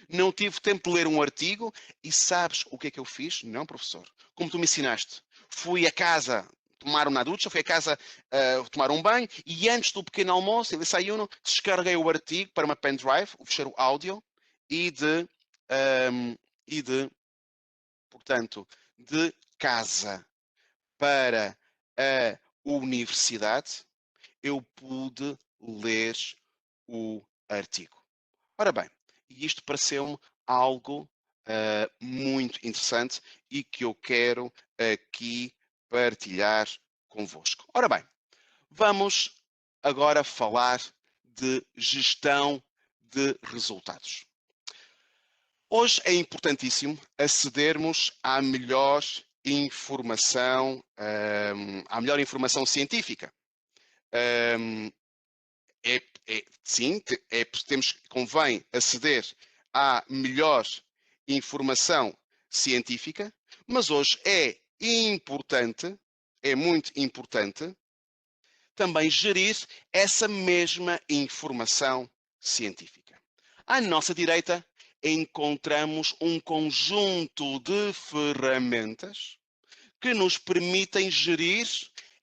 não tive tempo de ler um artigo e sabes o que é que eu fiz? Não, professor. Como tu me ensinaste. Fui a casa tomar uma ducha, fui a casa tomar um banho e antes do pequeno almoço, em desayuno, descarreguei o artigo para uma pendrive, o fecheiro áudio e portanto, de casa para a universidade, eu pude ler o artigo. Ora bem, isto pareceu-me algo muito interessante e que eu quero aqui partilhar convosco. Ora bem, vamos agora falar de gestão de resultados. Hoje é importantíssimo acedermos à melhor informação, científica. Sim, convém aceder à melhor informação científica, mas hoje é muito importante, também gerir essa mesma informação científica. À nossa direita, encontramos um conjunto de ferramentas que nos permitem gerir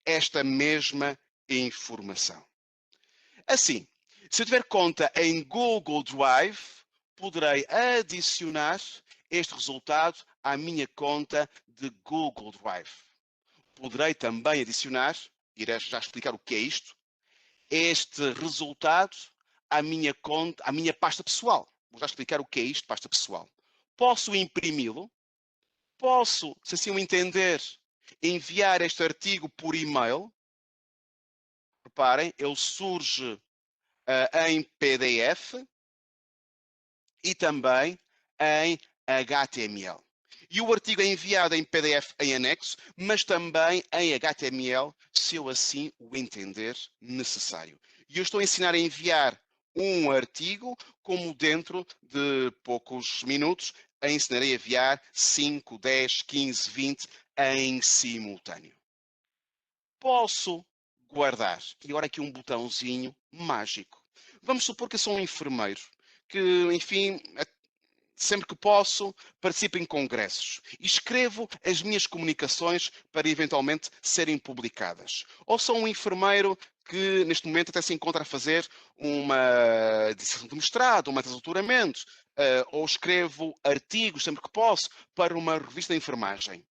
esta mesma informação. Assim, se eu tiver conta em Google Drive, poderei adicionar este resultado à minha conta de Google Drive. Poderei também adicionar, irei já explicar o que é isto, este resultado à minha conta, à minha pasta pessoal. Vou já explicar o que é isto, pasta pessoal. Posso imprimi-lo, posso, se assim o entender, enviar este artigo por e-mail. Reparem, ele surge em PDF e também em HTML. E o artigo é enviado em PDF em anexo, mas também em HTML, se eu assim o entender necessário. E eu estou a ensinar a enviar um artigo, como dentro de poucos minutos, ensinarei a enviar 5, 10, 15, 20 em simultâneo. Posso guardar. E agora aqui um botãozinho mágico. Vamos supor que eu sou um enfermeiro, que, enfim, sempre que posso, participo em congressos e escrevo as minhas comunicações para eventualmente serem publicadas. Ou sou um enfermeiro que neste momento até se encontra a fazer uma dissertação de mestrado, uma tese de doutoramento, ou escrevo artigos sempre que posso para uma revista de enfermagem.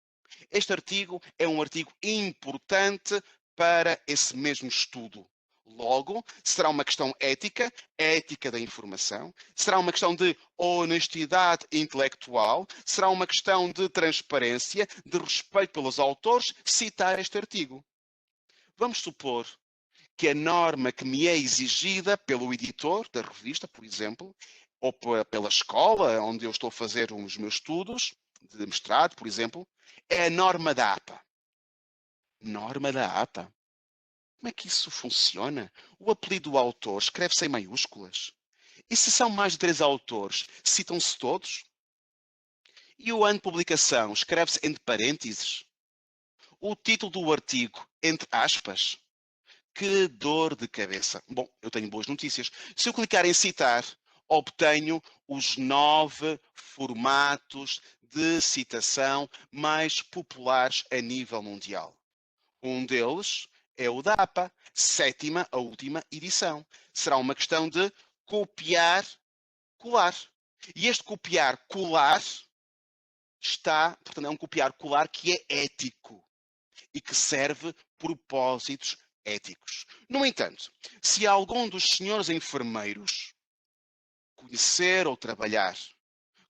Este artigo é um artigo importante para esse mesmo estudo. Logo, será uma questão ética, ética da informação, será uma questão de honestidade intelectual, será uma questão de transparência, de respeito pelos autores, citar este artigo. Vamos supor que a norma que me é exigida pelo editor da revista, por exemplo, ou pela escola onde eu estou a fazer os meus estudos de mestrado, por exemplo, é a norma da APA. Norma da APA? Como é que isso funciona? O apelido do autor escreve-se em maiúsculas. E se são mais de 3 autores, citam-se todos? E o ano de publicação escreve-se entre parênteses? O título do artigo, entre aspas? Que dor de cabeça. Bom, eu tenho boas notícias. Se eu clicar em citar, obtenho os 9 formatos de citação mais populares a nível mundial. Um deles é o da APA, 7ª, a última edição. Será uma questão de copiar, colar. E este copiar, colar portanto, é um copiar, colar que é ético e que serve propósitos éticos. No entanto, se algum dos senhores enfermeiros conhecer ou trabalhar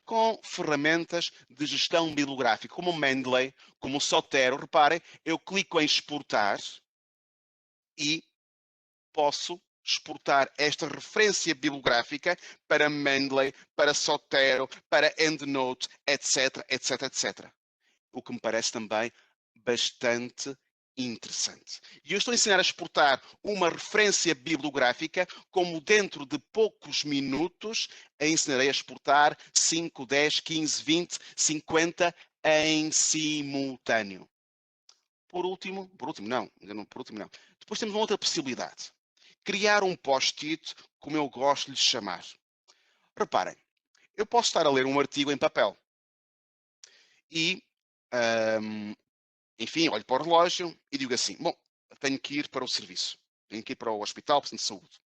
com ferramentas de gestão bibliográfica, como o Mendeley, como o Sotero, reparem, eu clico em exportar e posso exportar esta referência bibliográfica para Mendeley, para Sotero, para EndNote, etc, etc, etc. O que me parece também bastante interessante. E eu estou a ensinar a exportar uma referência bibliográfica, como dentro de poucos minutos ensinarei a exportar 5, 10, 15, 20, 50 em simultâneo. Por último não. Depois temos uma outra possibilidade. Criar um post-it, como eu gosto de lhe chamar. Reparem, eu posso estar a ler um artigo em papel e enfim, olho para o relógio e digo assim, bom, tenho que ir para o serviço, tenho que ir para o hospital, de saúde.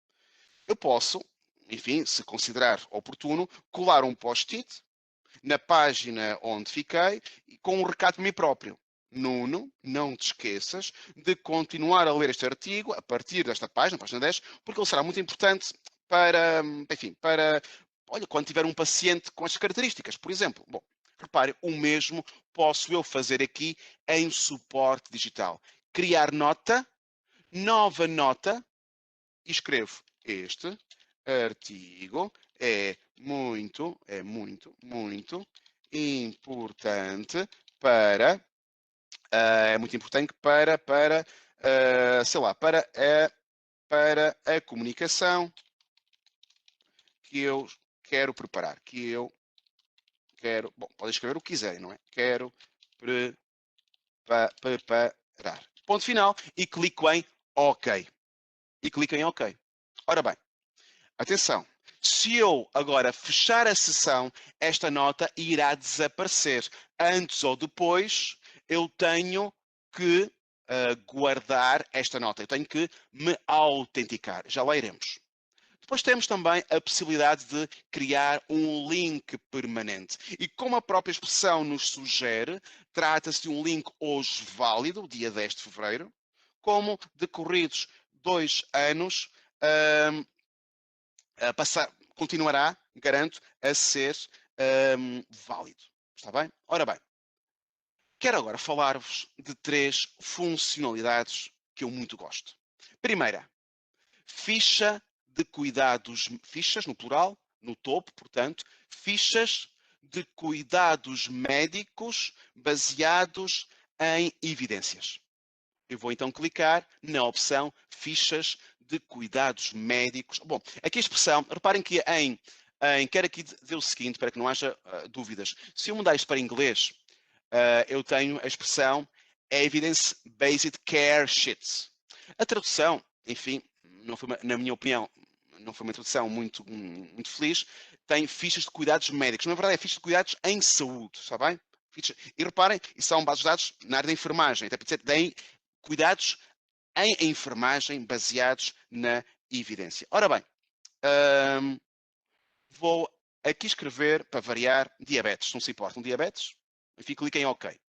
Eu posso, enfim, se considerar oportuno, colar um post-it na página onde fiquei com um recado para mim próprio. Nuno, não te esqueças de continuar a ler este artigo a partir desta página, página 10, porque ele será muito importante para, enfim, olha, quando tiver um paciente com estas características, por exemplo. Bom, repare, o mesmo posso eu fazer aqui em suporte digital. Criar nota, nova nota, e escrevo este artigo é muito importante para é muito importante para sei lá, para a comunicação que eu quero preparar, bom, podem escrever o que quiserem, não é? Quero preparar. Ponto final e clico em OK. Ora bem, atenção, Se eu agora fechar a sessão, esta nota irá desaparecer. Antes ou depois, eu tenho que guardar esta nota. Eu tenho que me autenticar. Já lá iremos. Depois temos também a possibilidade de criar um link permanente. E como a própria expressão nos sugere, trata-se de um link hoje válido, dia 10 de fevereiro, como decorridos 2 anos, continuará, garanto, a ser válido. Está bem? Ora bem, quero agora falar-vos de 3 funcionalidades que eu muito gosto. Primeira, ficha de cuidados, fichas no plural, no topo, portanto, fichas de cuidados médicos baseados em evidências. Eu vou então clicar na opção fichas de cuidados médicos. Bom, aqui a expressão, reparem que quero aqui dizer o seguinte, para que não haja dúvidas. Se eu mudar isto para inglês, eu tenho a expressão Evidence-Based Care Sheets. A tradução, enfim, não foi, na minha opinião, não foi uma tradução muito feliz, tem fichas de cuidados médicos. Na verdade, é fichas de cuidados em saúde, está bem? E reparem, isso são bases de dados na área da enfermagem, até porque tem cuidados em enfermagem baseados na evidência. Ora bem, vou aqui escrever, para variar, diabetes. Não se importam, diabetes? Enfim, cliquem em OK.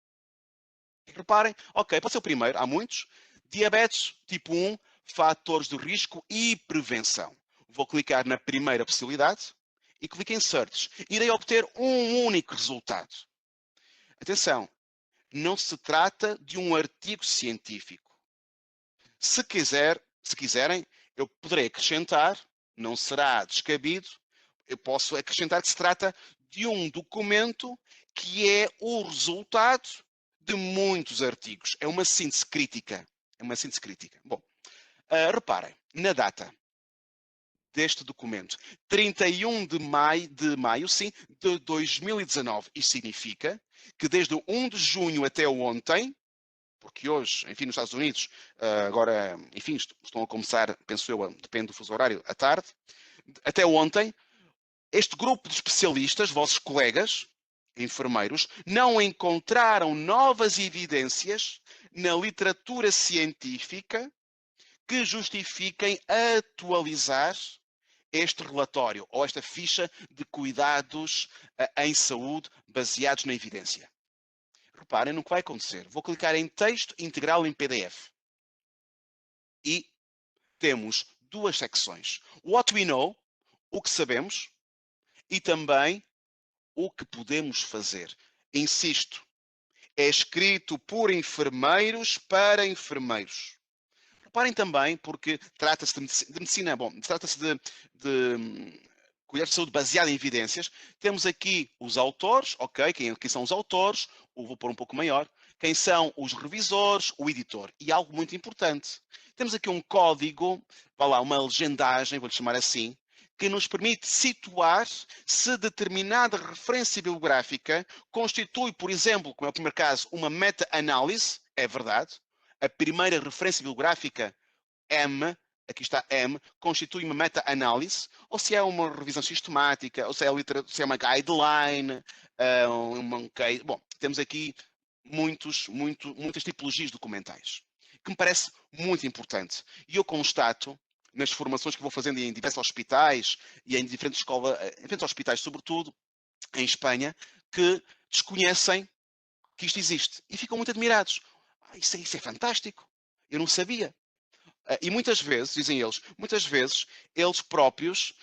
Reparem, OK, pode ser o primeiro, há muitos. Diabetes tipo 1, fatores de risco e prevenção. Vou clicar na primeira possibilidade e clico em Search. Irei obter um único resultado. Atenção, não se trata de um artigo científico. Se quiserem, eu poderei acrescentar, não será descabido, eu posso acrescentar que se trata de um documento que é o resultado de muitos artigos. É uma síntese crítica. Bom, reparem, na data deste documento, 31 de maio, sim, de 2019. Isso significa que desde o 1 de junho até ontem, porque hoje, enfim, nos Estados Unidos, agora, enfim, estão a começar, penso eu, depende do fuso horário, à tarde, até ontem, este grupo de especialistas, vossos colegas, enfermeiros, não encontraram novas evidências na literatura científica que justifiquem atualizar este relatório ou esta ficha de cuidados em saúde baseados na evidência. Reparem no que vai acontecer. Vou clicar em texto integral em PDF. E temos duas secções. What we know, o que sabemos, e também o que podemos fazer. Insisto, é escrito por enfermeiros para enfermeiros. Reparem também, porque trata-se de medicina, bom, trata-se de cuidar de saúde baseada em evidências. Temos aqui os autores, ok, quem são os autores, vou pôr um pouco maior, quem são os revisores, o editor. E algo muito importante, temos aqui um código, vá lá, uma legendagem, vou-lhe chamar assim, que nos permite situar se determinada referência bibliográfica constitui, por exemplo, como é o primeiro caso, uma meta-análise, é verdade. A primeira referência bibliográfica, M, aqui está M, constitui uma meta-análise, ou se é uma revisão sistemática, ou se é uma guideline, bom, temos aqui muitas tipologias documentais, que me parece muito importante. E eu constato, nas formações que vou fazendo em diversos hospitais e em diferentes escolas, em diferentes hospitais, sobretudo em Espanha, que desconhecem que isto existe e ficam muito admirados. Isso é fantástico, eu não sabia. E muitas vezes, dizem eles, eles próprios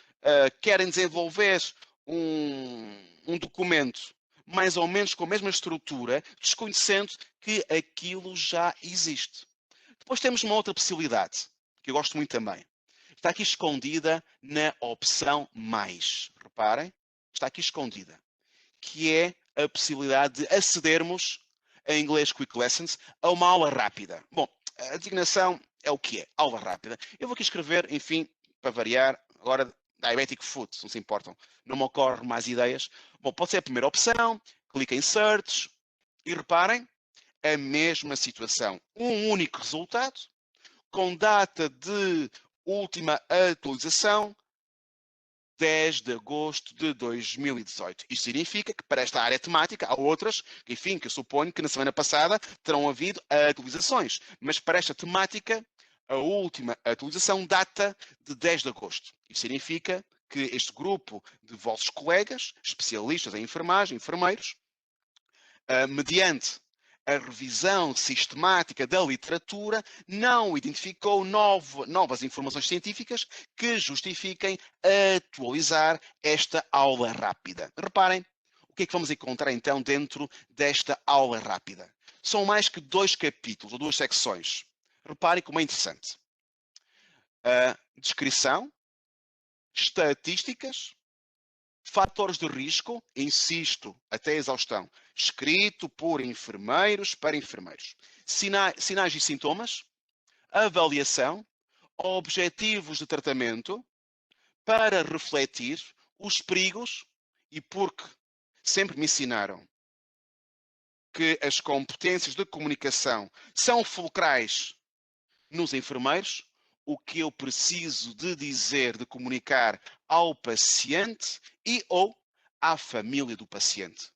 querem desenvolver um documento mais ou menos com a mesma estrutura, desconhecendo que aquilo já existe. Depois temos uma outra possibilidade, que eu gosto muito também. Está aqui escondida na opção mais. Reparem, está aqui escondida. Que é a possibilidade de acedermos, em inglês Quick Lessons, a uma aula rápida. Bom, a designação é o que é, aula rápida. Eu vou aqui escrever, enfim, para variar, agora Diabetic Foot, se não se importam. Não me ocorre mais ideias. Bom, pode ser a primeira opção, clica em Search e reparem, a mesma situação. Um único resultado, com data de última atualização, 10 de agosto de 2018. Isto significa que para esta área temática há outras, enfim, que eu suponho que na semana passada terão havido atualizações, mas para esta temática a última atualização data de 10 de agosto. Isto significa que este grupo de vossos colegas, especialistas em enfermagem, enfermeiros, mediante a revisão sistemática da literatura, não identificou novas informações científicas que justifiquem atualizar esta aula rápida. Reparem, o que é que vamos encontrar então dentro desta aula rápida? São mais que 2 capítulos ou 2 secções. Reparem como é interessante. Descrição, estatísticas, fatores de risco, insisto, até exaustão, escrito por enfermeiros para enfermeiros. Sinais e sintomas, avaliação, objetivos de tratamento, para refletir os perigos e porque sempre me ensinaram que as competências de comunicação são fulcrais nos enfermeiros, o que eu preciso de dizer, de comunicar ao paciente e ou à família do paciente.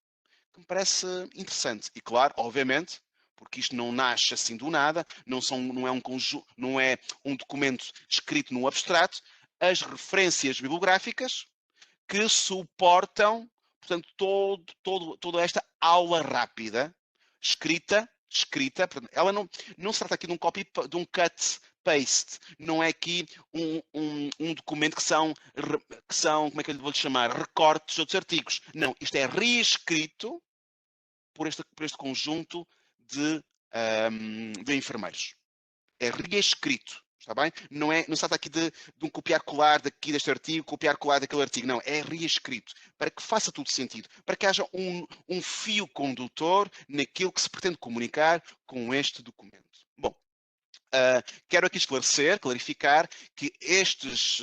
Que me parece interessante. E claro, obviamente, porque isto não nasce assim do nada, não é um documento escrito no abstrato, as referências bibliográficas que suportam, portanto, toda esta aula rápida, escrita, ela não se trata aqui de um copy, de um cut paste, não é aqui um documento que são, como é que eu lhe vou chamar, recortes de outros artigos. Não, isto é reescrito por este conjunto de enfermeiros. É reescrito, está bem? Não se trata aqui de um copiar-colar daqui deste artigo, copiar-colar daquele artigo. Não, é reescrito, para que faça tudo sentido, para que haja um fio condutor naquilo que se pretende comunicar com este documento. Bom, quero aqui clarificar que estes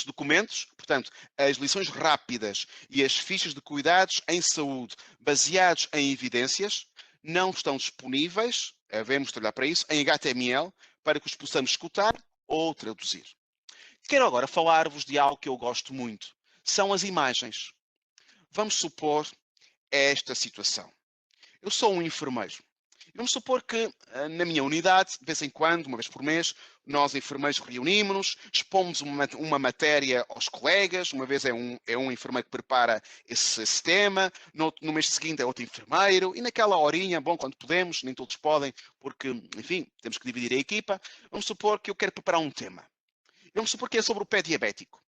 documentos, portanto, as lições rápidas e as fichas de cuidados em saúde baseados em evidências, não estão disponíveis, devemos trabalhar para isso, em HTML, para que os possamos escutar ou traduzir. Quero agora falar-vos de algo que eu gosto muito. São as imagens. Vamos supor esta situação. Eu sou um enfermeiro. Vamos supor que na minha unidade, de vez em quando, uma vez por mês, nós enfermeiros reunimos-nos, expomos uma matéria aos colegas, uma vez é um enfermeiro que prepara esse tema, no mês seguinte é outro enfermeiro, e naquela horinha, bom, quando podemos, nem todos podem, porque, enfim, temos que dividir a equipa, vamos supor que eu quero preparar um tema. Vamos supor que é sobre o pé diabético.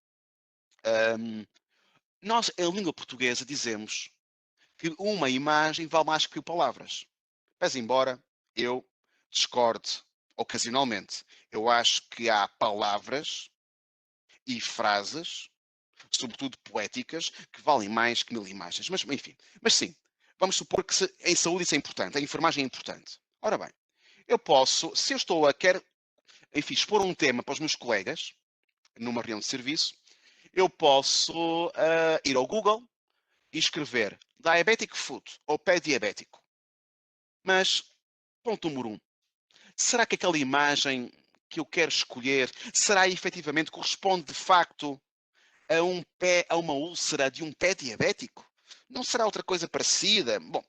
Nós, em língua portuguesa, dizemos que uma imagem vale mais que palavras. Mas embora eu discorde ocasionalmente. Eu acho que há palavras e frases, sobretudo poéticas, que valem mais que 1000 imagens. Mas, enfim, mas sim, vamos supor que em saúde isso é importante, a enfermagem é importante. Ora bem, eu posso, se eu estou enfim, expor um tema para os meus colegas, numa reunião de serviço, eu posso ir ao Google e escrever diabetic foot ou pé diabético. Mas, ponto número 1. Será que aquela imagem que eu quero escolher será efetivamente, corresponde de facto a uma úlcera de um pé diabético? Não será outra coisa parecida? Bom,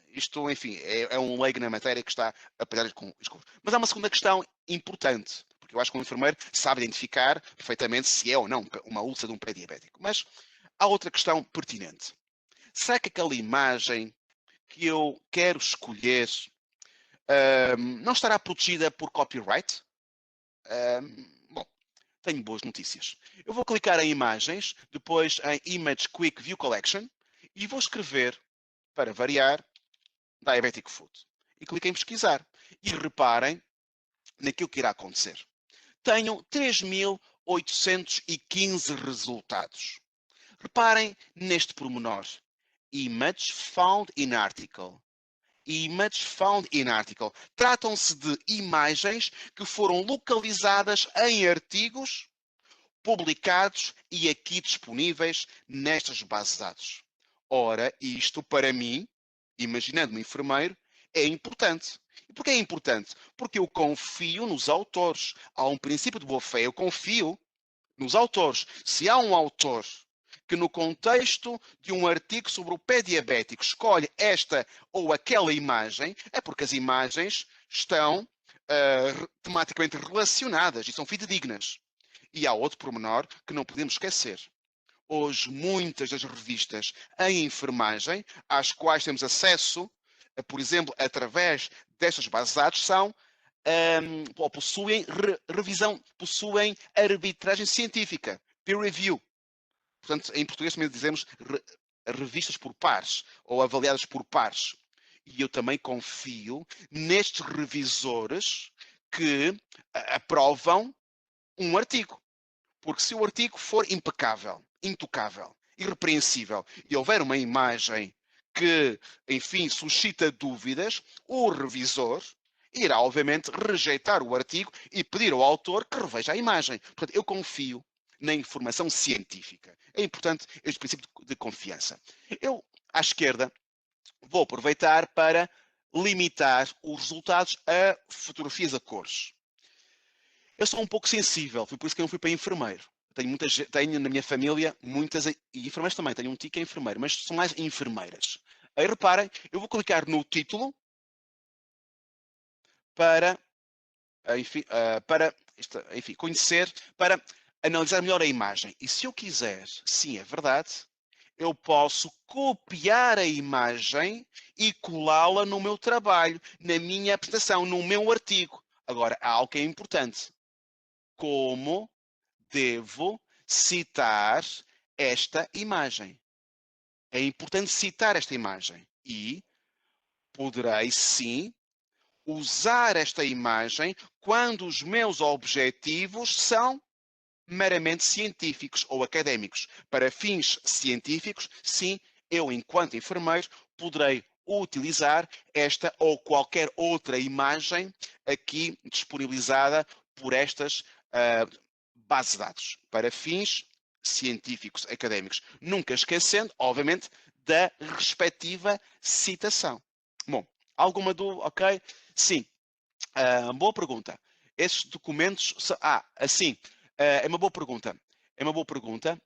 isto, enfim, é um leigo na matéria que está a pegar com isso. Mas há uma segunda questão importante, porque eu acho que um enfermeiro sabe identificar perfeitamente se é ou não uma úlcera de um pé diabético. Mas há outra questão pertinente. Será que aquela imagem que eu quero escolher não estará protegida por copyright? Bom, tenho boas notícias. Eu vou clicar em imagens, depois em Image Quick View Collection e vou escrever, para variar, Diabetic Foot. E clico em pesquisar. E reparem naquilo que irá acontecer. Tenho 3.815 resultados. Reparem neste pormenor. Image found in article. Image found in article. Tratam-se de imagens que foram localizadas em artigos publicados e aqui disponíveis nestas bases de dados. Ora, isto para mim, imaginando um enfermeiro, é importante. E porquê é importante? Porque eu confio nos autores. Há um princípio de boa-fé. Eu confio nos autores. Se há um autor que no contexto de um artigo sobre o pé diabético escolhe esta ou aquela imagem, é porque as imagens estão tematicamente relacionadas e são fidedignas. E há outro pormenor que não podemos esquecer. Hoje, muitas das revistas em enfermagem, às quais temos acesso, por exemplo, através destas bases de dados, são ou possuem revisão, possuem arbitragem científica, peer review. Portanto, em português também dizemos revistas por pares ou avaliadas por pares. E eu também confio nestes revisores que aprovam um artigo. Porque se o artigo for impecável, intocável, irrepreensível e houver uma imagem que, enfim, suscita dúvidas, o revisor irá, obviamente, rejeitar o artigo e pedir ao autor que reveja a imagem. Portanto, eu confio na informação científica. É importante este princípio de confiança. Eu, à esquerda, vou aproveitar para limitar os resultados a fotografias a cores. Eu sou um pouco sensível, foi por isso que eu não fui para enfermeiro. Tenho na minha família muitas, e enfermeiras também, tenho um tio que é enfermeiro, mas são mais enfermeiras. Aí reparem, eu vou clicar no título para, enfim, conhecer, para analisar melhor a imagem. E se eu quiser, sim, é verdade, eu posso copiar a imagem e colá-la no meu trabalho, na minha apresentação, no meu artigo. Agora, há algo que é importante. Como devo citar esta imagem? É importante citar esta imagem e poderei, sim, usar esta imagem quando os meus objetivos são meramente científicos ou académicos. Para fins científicos, sim, eu, enquanto enfermeiro, poderei utilizar esta ou qualquer outra imagem aqui disponibilizada por estas bases de dados. Para fins científicos, académicos. Nunca esquecendo, obviamente, da respectiva citação. Bom, alguma dúvida? Ok? Sim. Boa pergunta. Esses documentos... assim... é uma boa pergunta. É uma boa pergunta.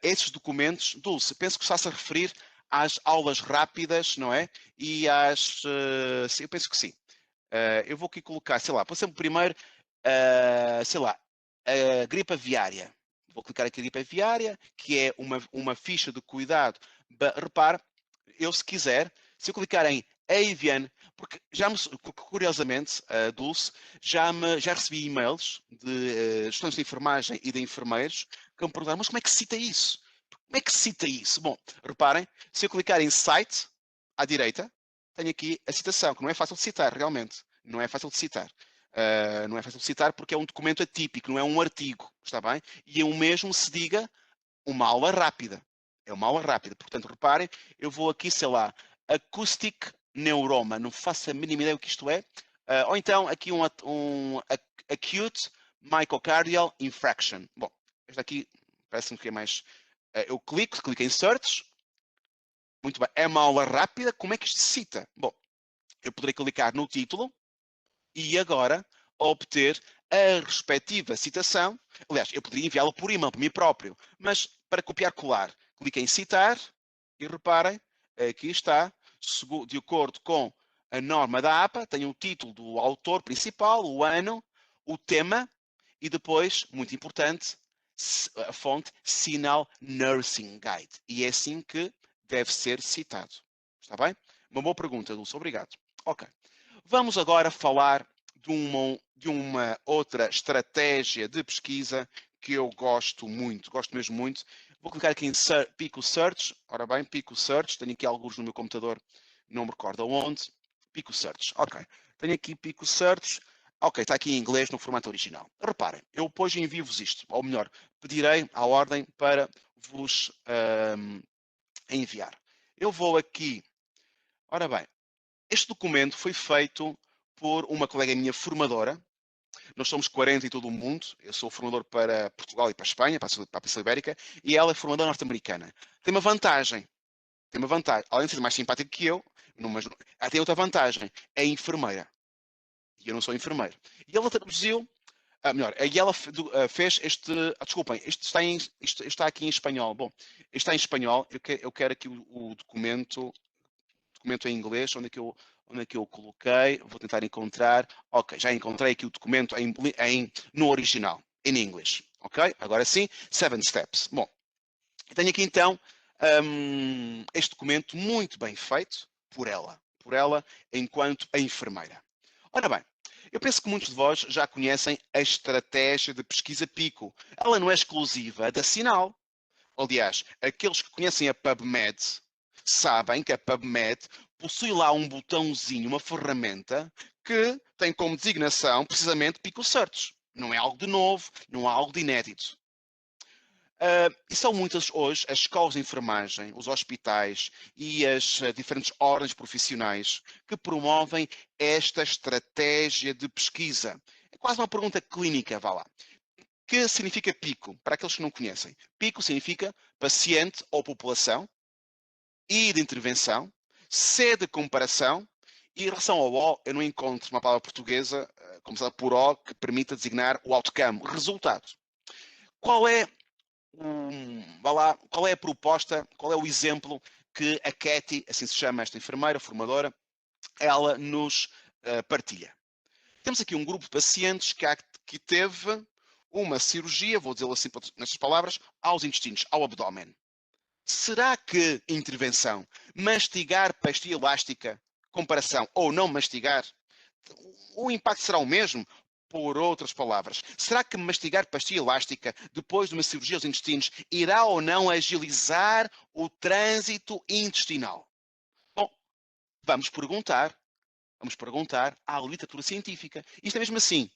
Esses documentos, Dulce, penso que está-se a referir às aulas rápidas, não é? E às... sim, eu penso que sim. Eu vou aqui colocar, sei lá, por exemplo, primeiro, sei lá, a gripe aviária. Vou clicar aqui em gripe aviária, que é uma ficha de cuidado. Repare, eu se quiser, se eu clicar em Avian, porque curiosamente, Dulce, já recebi e-mails de estudantes de enfermagem e de enfermeiros que me perguntaram, mas como é que se cita isso? Como é que se cita isso? Bom, reparem, se eu clicar em Site, à direita, tenho aqui a citação, que não é fácil de citar, realmente. Não é fácil de citar. Não é fácil de citar porque é um documento atípico, não é um artigo, está bem? E o mesmo se diga uma aula rápida. É uma aula rápida. Portanto, reparem, eu vou aqui, sei lá, Acoustic Neuroma, não faço a mínima ideia o que isto é. Ou então aqui um Acute Myocardial Infarction. Bom, este aqui parece-me que é mais... eu clico em Search. Muito bem, é uma aula rápida. Como é que isto se cita? Bom, eu poderei clicar no título e agora obter a respectiva citação. Aliás, eu poderia enviá-la por e-mail, para mim próprio, mas para copiar-colar, clique em citar e reparem, aqui está, de acordo com a norma da APA, tem o título do autor principal, o ano, o tema e depois, muito importante, a fonte Sinal Nursing Guide. E é assim que deve ser citado. Está bem? Uma boa pergunta, Dulce. Obrigado. Ok. Vamos agora falar de uma outra estratégia de pesquisa que eu gosto muito, gosto mesmo muito. Vou clicar aqui em Pico Search. Ora bem, Pico Search. Tenho aqui alguns no meu computador, não me recordo onde. Pico Search. Ok. Tenho aqui Pico Search. Ok, está aqui em inglês no formato original. Reparem, eu depois envio-vos isto. Ou melhor, pedirei à ordem para vos enviar. Eu vou aqui. Ora bem, este documento foi feito por uma colega minha formadora. Nós somos 40 em todo o mundo. Eu sou formador para Portugal e para a Espanha, para a Península Ibérica, e ela é formadora norte-americana. Tem uma vantagem. Além de ser mais simpática que eu, ela tem outra vantagem. É enfermeira. E eu não sou enfermeiro. E ela traduziu melhor, a ela fez este, desculpem, isto está aqui em espanhol. Bom, isto está em espanhol, eu quero aqui o documento em inglês, onde é que eu coloquei, vou tentar encontrar, ok, já encontrei aqui o documento no original, in English, ok? Agora sim, 7 steps. Bom, tenho aqui então este documento muito bem feito por ela enquanto a enfermeira. Ora bem, eu penso que muitos de vós já conhecem a estratégia de pesquisa PICO. Ela não é exclusiva da Sinal. Aliás, aqueles que conhecem a PubMed sabem que a PubMed possui lá um botãozinho, uma ferramenta que tem como designação precisamente PICO Search. Não é algo de novo, não é algo de inédito. E são muitas hoje as escolas de enfermagem, os hospitais e as diferentes ordens profissionais que promovem esta estratégia de pesquisa. É quase uma pergunta clínica, vá lá. Que significa PICO? Para aqueles que não conhecem. PICO significa paciente ou população, I de intervenção, C de comparação, e em relação ao O, eu não encontro uma palavra portuguesa, começada por O, que permita designar o outcome, resultado. Qual é qual é a proposta, qual é o exemplo que a Katy, assim se chama esta enfermeira, formadora, ela nos partilha? Temos aqui um grupo de pacientes que teve uma cirurgia, vou dizê-lo assim nestas palavras, aos intestinos, ao abdômen. Será que intervenção, mastigar pastilha elástica, comparação ou não mastigar, o impacto será o mesmo? Por outras palavras, será que mastigar pastilha elástica depois de uma cirurgia aos intestinos irá ou não agilizar o trânsito intestinal? Bom, vamos perguntar à literatura científica. Isto é mesmo assim.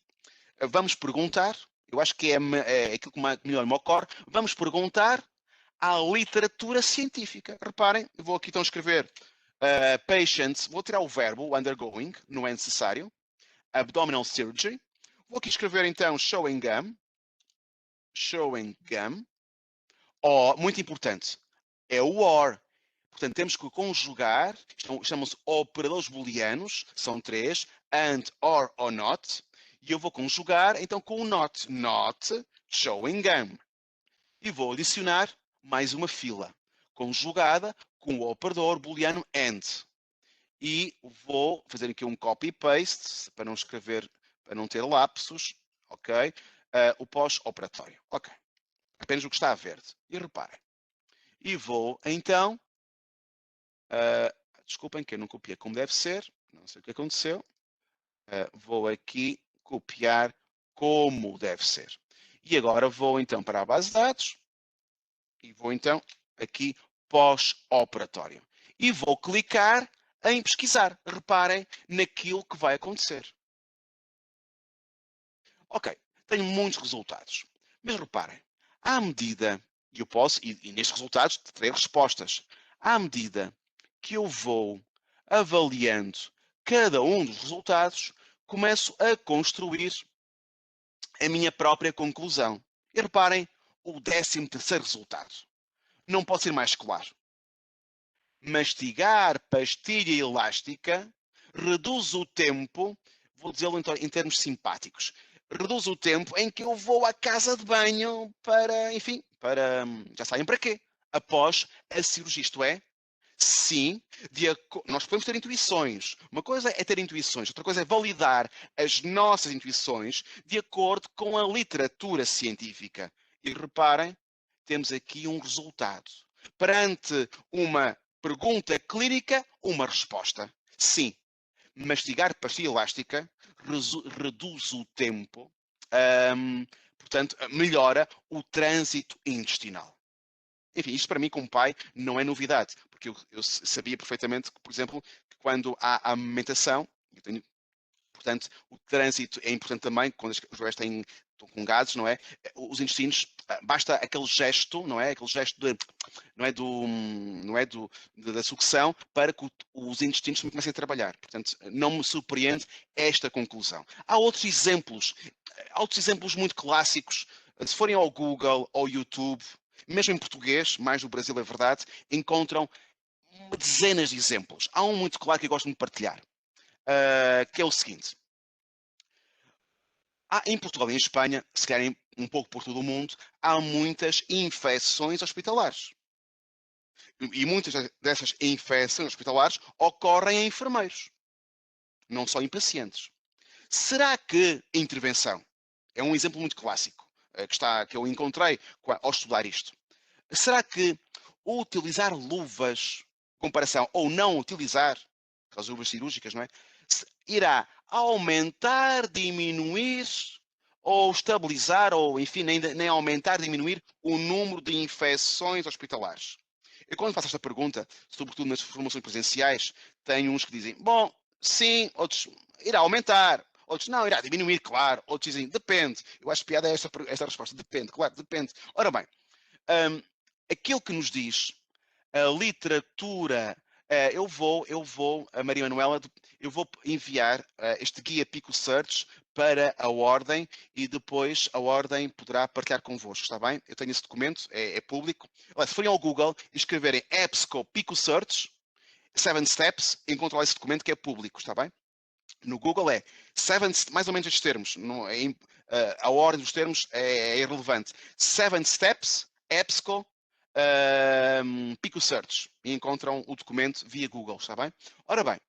Vamos perguntar, eu acho que é aquilo que melhor me ocorre, vamos perguntar à literatura científica. Reparem, eu vou aqui então escrever patients, vou tirar o verbo undergoing, não é necessário, abdominal surgery. Vou aqui escrever então showing gum, muito importante, é o or. Portanto, temos que conjugar, chamam-se operadores booleanos, são 3, and, or not, e eu vou conjugar então com o not, showing gum. E vou adicionar mais uma fila, conjugada com o operador booleano and. E vou fazer aqui um copy-paste, para não escrever, para não ter lapsos, ok? O pós-operatório, ok. Apenas o que está a verde. E reparem. E vou, então, desculpem que eu não copiei como deve ser, não sei o que aconteceu. Vou aqui copiar como deve ser. E agora vou, então, para a base de dados. E vou, então, aqui pós-operatório. E vou clicar em pesquisar. Reparem naquilo que vai acontecer. Ok, tenho muitos resultados. Mas reparem, à medida, e eu posso, e nestes resultados terei respostas, à medida que eu vou avaliando cada um dos resultados, começo a construir a minha própria conclusão. E reparem, o 13º resultado. Não pode ser mais claro. Mastigar pastilha elástica reduz o tempo, vou dizê-lo em termos simpáticos, reduz o tempo em que eu vou à casa de banho para, enfim, já sabem para quê? Após a cirurgia, isto é, sim, nós podemos ter intuições. Uma coisa é ter intuições, outra coisa é validar as nossas intuições de acordo com a literatura científica. E reparem, temos aqui um resultado. Perante uma pergunta clínica, uma resposta. Sim, mastigar pastilha elástica reduz o tempo, portanto, melhora o trânsito intestinal. Enfim, isto para mim, como pai, não é novidade, porque eu sabia perfeitamente que, por exemplo, que quando há amamentação, portanto, o trânsito é importante também, quando os bebés estão com gases, não é? Os intestinos, basta aquele gesto, não é? Aquele gesto da sucção para que os intestinos comecem a trabalhar. Portanto, não me surpreende esta conclusão. Há outros exemplos muito clássicos. Se forem ao Google, ao YouTube, mesmo em português, mais no Brasil é verdade, encontram dezenas de exemplos. Há um muito claro que eu gosto de partilhar, que é o seguinte. Em Portugal e em Espanha, se calhar um pouco por todo o mundo, há muitas infecções hospitalares. E muitas dessas infecções hospitalares ocorrem em enfermeiros, não só em pacientes. Será que a intervenção é um exemplo muito clássico que eu encontrei ao estudar isto? Será que utilizar luvas, comparação, ou não utilizar, aquelas luvas cirúrgicas, não é? Irá aumentar, diminuir, ou estabilizar, ou enfim, nem aumentar, diminuir o número de infecções hospitalares? Eu, quando faço esta pergunta, sobretudo nas formações presenciais, tenho uns que dizem, bom, sim, outros irá aumentar, outros não, irá diminuir, claro, outros dizem, depende. Eu acho piada esta resposta, depende, claro, depende. Ora bem, aquilo que nos diz a literatura, a Maria Manuela, eu vou enviar este guia Pico Search para a Ordem e depois a Ordem poderá partilhar convosco, está bem? Eu tenho esse documento, é público. Olha, se forem ao Google e escreverem EBSCO Pico Search, 7 Steps, encontram lá esse documento que é público, está bem? No Google mais ou menos estes termos, a ordem dos termos é irrelevante. 7 Steps, EBSCO, Pico Search, e encontram o documento via Google, está bem? Ora bem,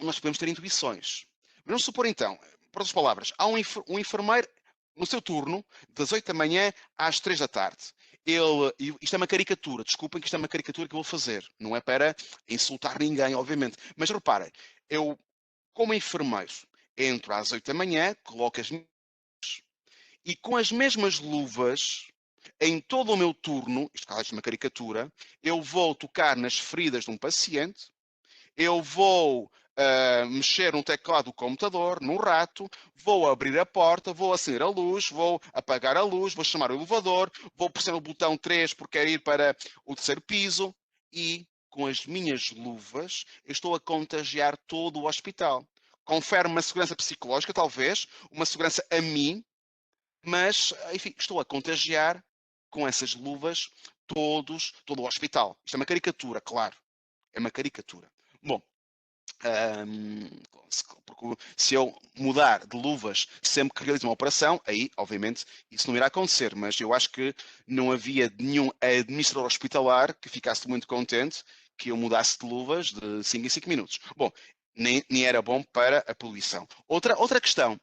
nós podemos ter intuições. Mas vamos supor então, por outras palavras, há um enfermeiro no seu turno, das 8 da manhã às 3 da tarde. Isto é uma caricatura, desculpem que isto é uma caricatura que eu vou fazer, não é para insultar ninguém, obviamente. Mas reparem, eu, como enfermeiro, entro às 8 da manhã, coloco as minhas e com as mesmas luvas, em todo o meu turno, isto é uma caricatura, eu vou tocar nas feridas de um paciente, eu vou mexer no teclado do computador, no rato, vou abrir a porta, vou acender a luz, vou apagar a luz, vou chamar o elevador, vou pressionar o botão 3 porque quero ir para o terceiro piso e, com as minhas luvas, eu estou a contagiar todo o hospital. Confere uma segurança psicológica, talvez, uma segurança a mim, mas, enfim, estou a contagiar com essas luvas todo o hospital. Isto é uma caricatura, claro. É uma caricatura. Bom, porque se eu mudar de luvas sempre que realizo uma operação, aí, obviamente, isso não irá acontecer, mas eu acho que não havia nenhum administrador hospitalar que ficasse muito contente que eu mudasse de luvas de 5 em 5 minutos. Bom, nem era bom para a poluição. Outra questão,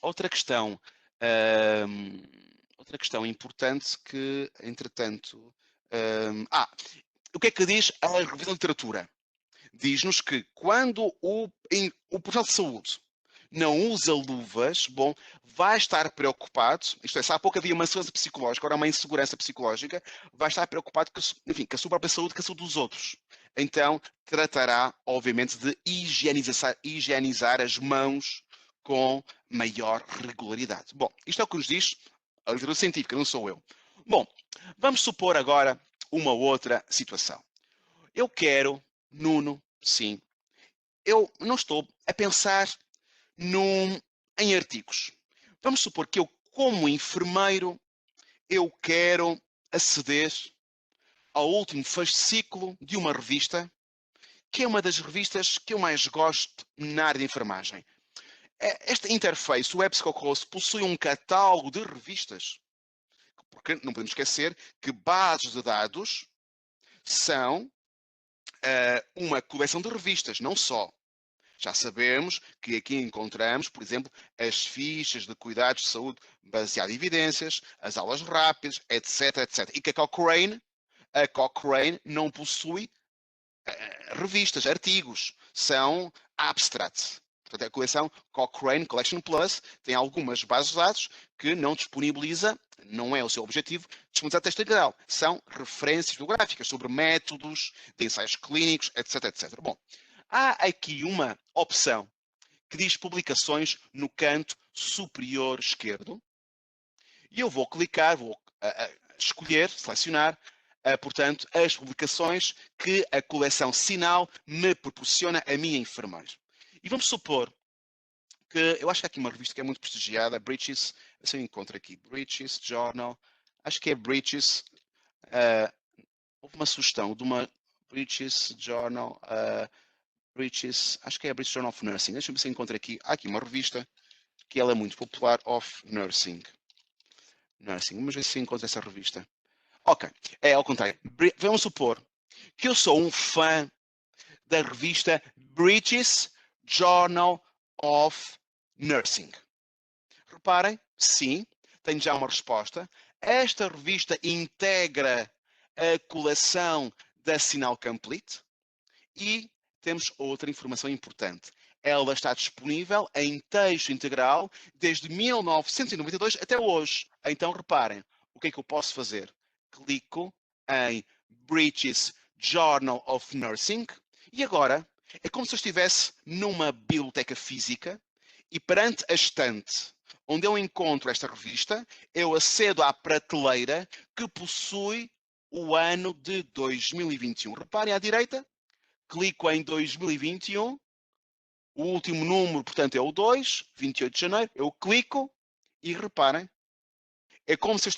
outra questão importante que, entretanto, o que é que diz a revista de literatura? Diz-nos que quando o profissional de saúde não usa luvas, bom, vai estar preocupado, isto é, se há pouco havia uma insegurança psicológica, agora há uma insegurança psicológica, vai estar preocupado com, enfim, com a sua própria saúde, com a saúde dos outros. Então, tratará, obviamente, de higienizar as mãos com maior regularidade. Bom, isto é o que nos diz a literatura científica, não sou eu. Bom, vamos supor agora uma outra situação. Eu quero, Nuno, sim, eu não estou a pensar em artigos. Vamos supor que eu, como enfermeiro, eu quero aceder ao último fascículo de uma revista, que é uma das revistas que eu mais gosto na área de enfermagem. Esta interface, o EBSCO-COS, possui um catálogo de revistas, porque não podemos esquecer que bases de dados são uma coleção de revistas, não só. Já sabemos que aqui encontramos, por exemplo, as fichas de cuidados de saúde baseadas em evidências, as aulas rápidas, etc, etc. E que a Cochrane não possui revistas, artigos. São abstracts. Portanto, a coleção Cochrane Collection Plus tem algumas bases de dados que não disponibiliza, não é o seu objetivo, disponibilizar texto integral. São referências bibliográficas sobre métodos de ensaios clínicos, etc, etc. Bom, há aqui uma opção que diz publicações no canto superior esquerdo e eu vou clicar, vou escolher, selecionar, portanto, as publicações que a coleção Sinal me proporciona a mim, enfermeiro. E vamos supor que, eu acho que há aqui uma revista que é muito prestigiada, Breaches, se eu encontro aqui, Breaches Journal, acho que é Breaches, houve uma sugestão de uma Breaches Journal, acho que é a British Journal of Nursing. Deixa-me ver se encontro aqui. Há aqui uma revista que ela é muito popular, of Nursing. Vamos ver se encontro essa revista. Ok, é ao contrário. Vamos supor que eu sou um fã da revista British Journal of Nursing. Reparem, sim, tenho já uma resposta. Esta revista integra a coleção da Sinal Complete e temos outra informação importante. Ela está disponível em texto integral desde 1992 até hoje. Então, reparem, o que é que eu posso fazer? Clico em British Journal of Nursing e agora é como se eu estivesse numa biblioteca física e perante a estante onde eu encontro esta revista, eu acedo à prateleira que possui o ano de 2021. Reparem à direita, clico em 2021, o último número, portanto, é o 2, 28 de janeiro, eu clico e reparem, é como se eu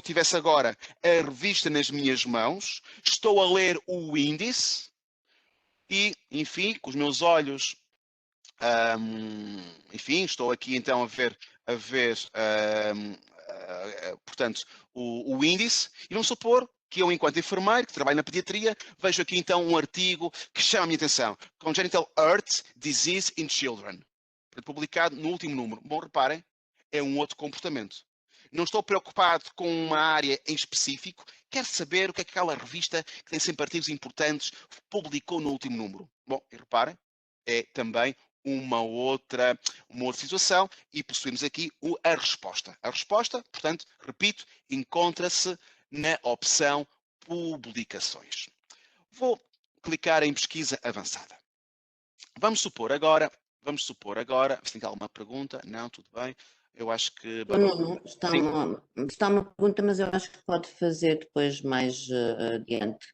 tivesse agora a revista nas minhas mãos, estou a ler o índice e, enfim, com os meus olhos, enfim, estou aqui então a ver portanto, o índice e vamos supor que eu, enquanto enfermeiro, que trabalho na pediatria, vejo aqui então um artigo que chama a minha atenção. Congenital Heart Disease in Children. Publicado no último número. Bom, reparem, é um outro comportamento. Não estou preocupado com uma área em específico. Quero saber o que é que aquela revista, que tem sempre artigos importantes, publicou no último número. Bom, e reparem, é também uma outra situação e possuímos aqui a resposta. A resposta, portanto, repito, encontra-se na opção Publicações. Vou clicar em Pesquisa Avançada. Vamos supor agora, se tem alguma pergunta, não, tudo bem, eu acho que... Não, está uma pergunta, mas eu acho que pode fazer depois mais adiante.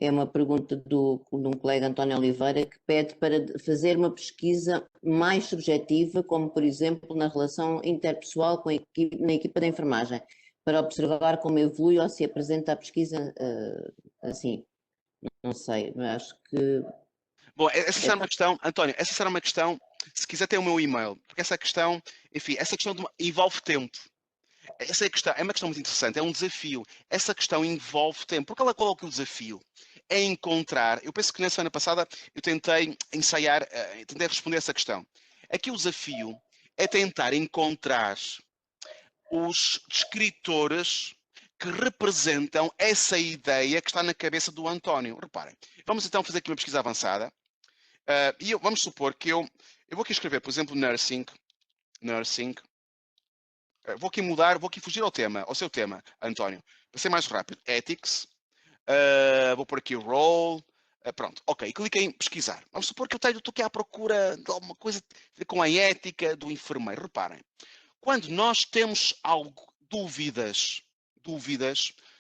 É uma pergunta de um colega, António Oliveira, que pede para fazer uma pesquisa mais subjetiva, como, por exemplo, na relação interpessoal na equipa da enfermagem, para observar como evolui ou se apresenta a pesquisa assim. Não sei, acho que... Bom, essa será uma questão, António, essa será uma questão, se quiser ter o meu e-mail, porque essa questão, enfim, essa questão envolve tempo. Essa questão é uma questão muito interessante, é um desafio. Essa questão envolve tempo. Porque qual é o desafio? É encontrar, eu penso que na semana passada eu tentei ensaiar, tentei responder essa questão. Aqui o desafio é tentar encontrar os escritores que representam essa ideia que está na cabeça do António. Reparem, vamos então fazer aqui uma pesquisa avançada. E vamos supor que eu vou aqui escrever, por exemplo, nursing. Vou aqui fugir ao seu tema, António, para ser mais rápido. Ethics, vou pôr aqui role, pronto, ok, cliquei em pesquisar. Vamos supor que eu estou aqui à procura de alguma coisa com a ética do enfermeiro. Reparem, quando nós temos dúvidas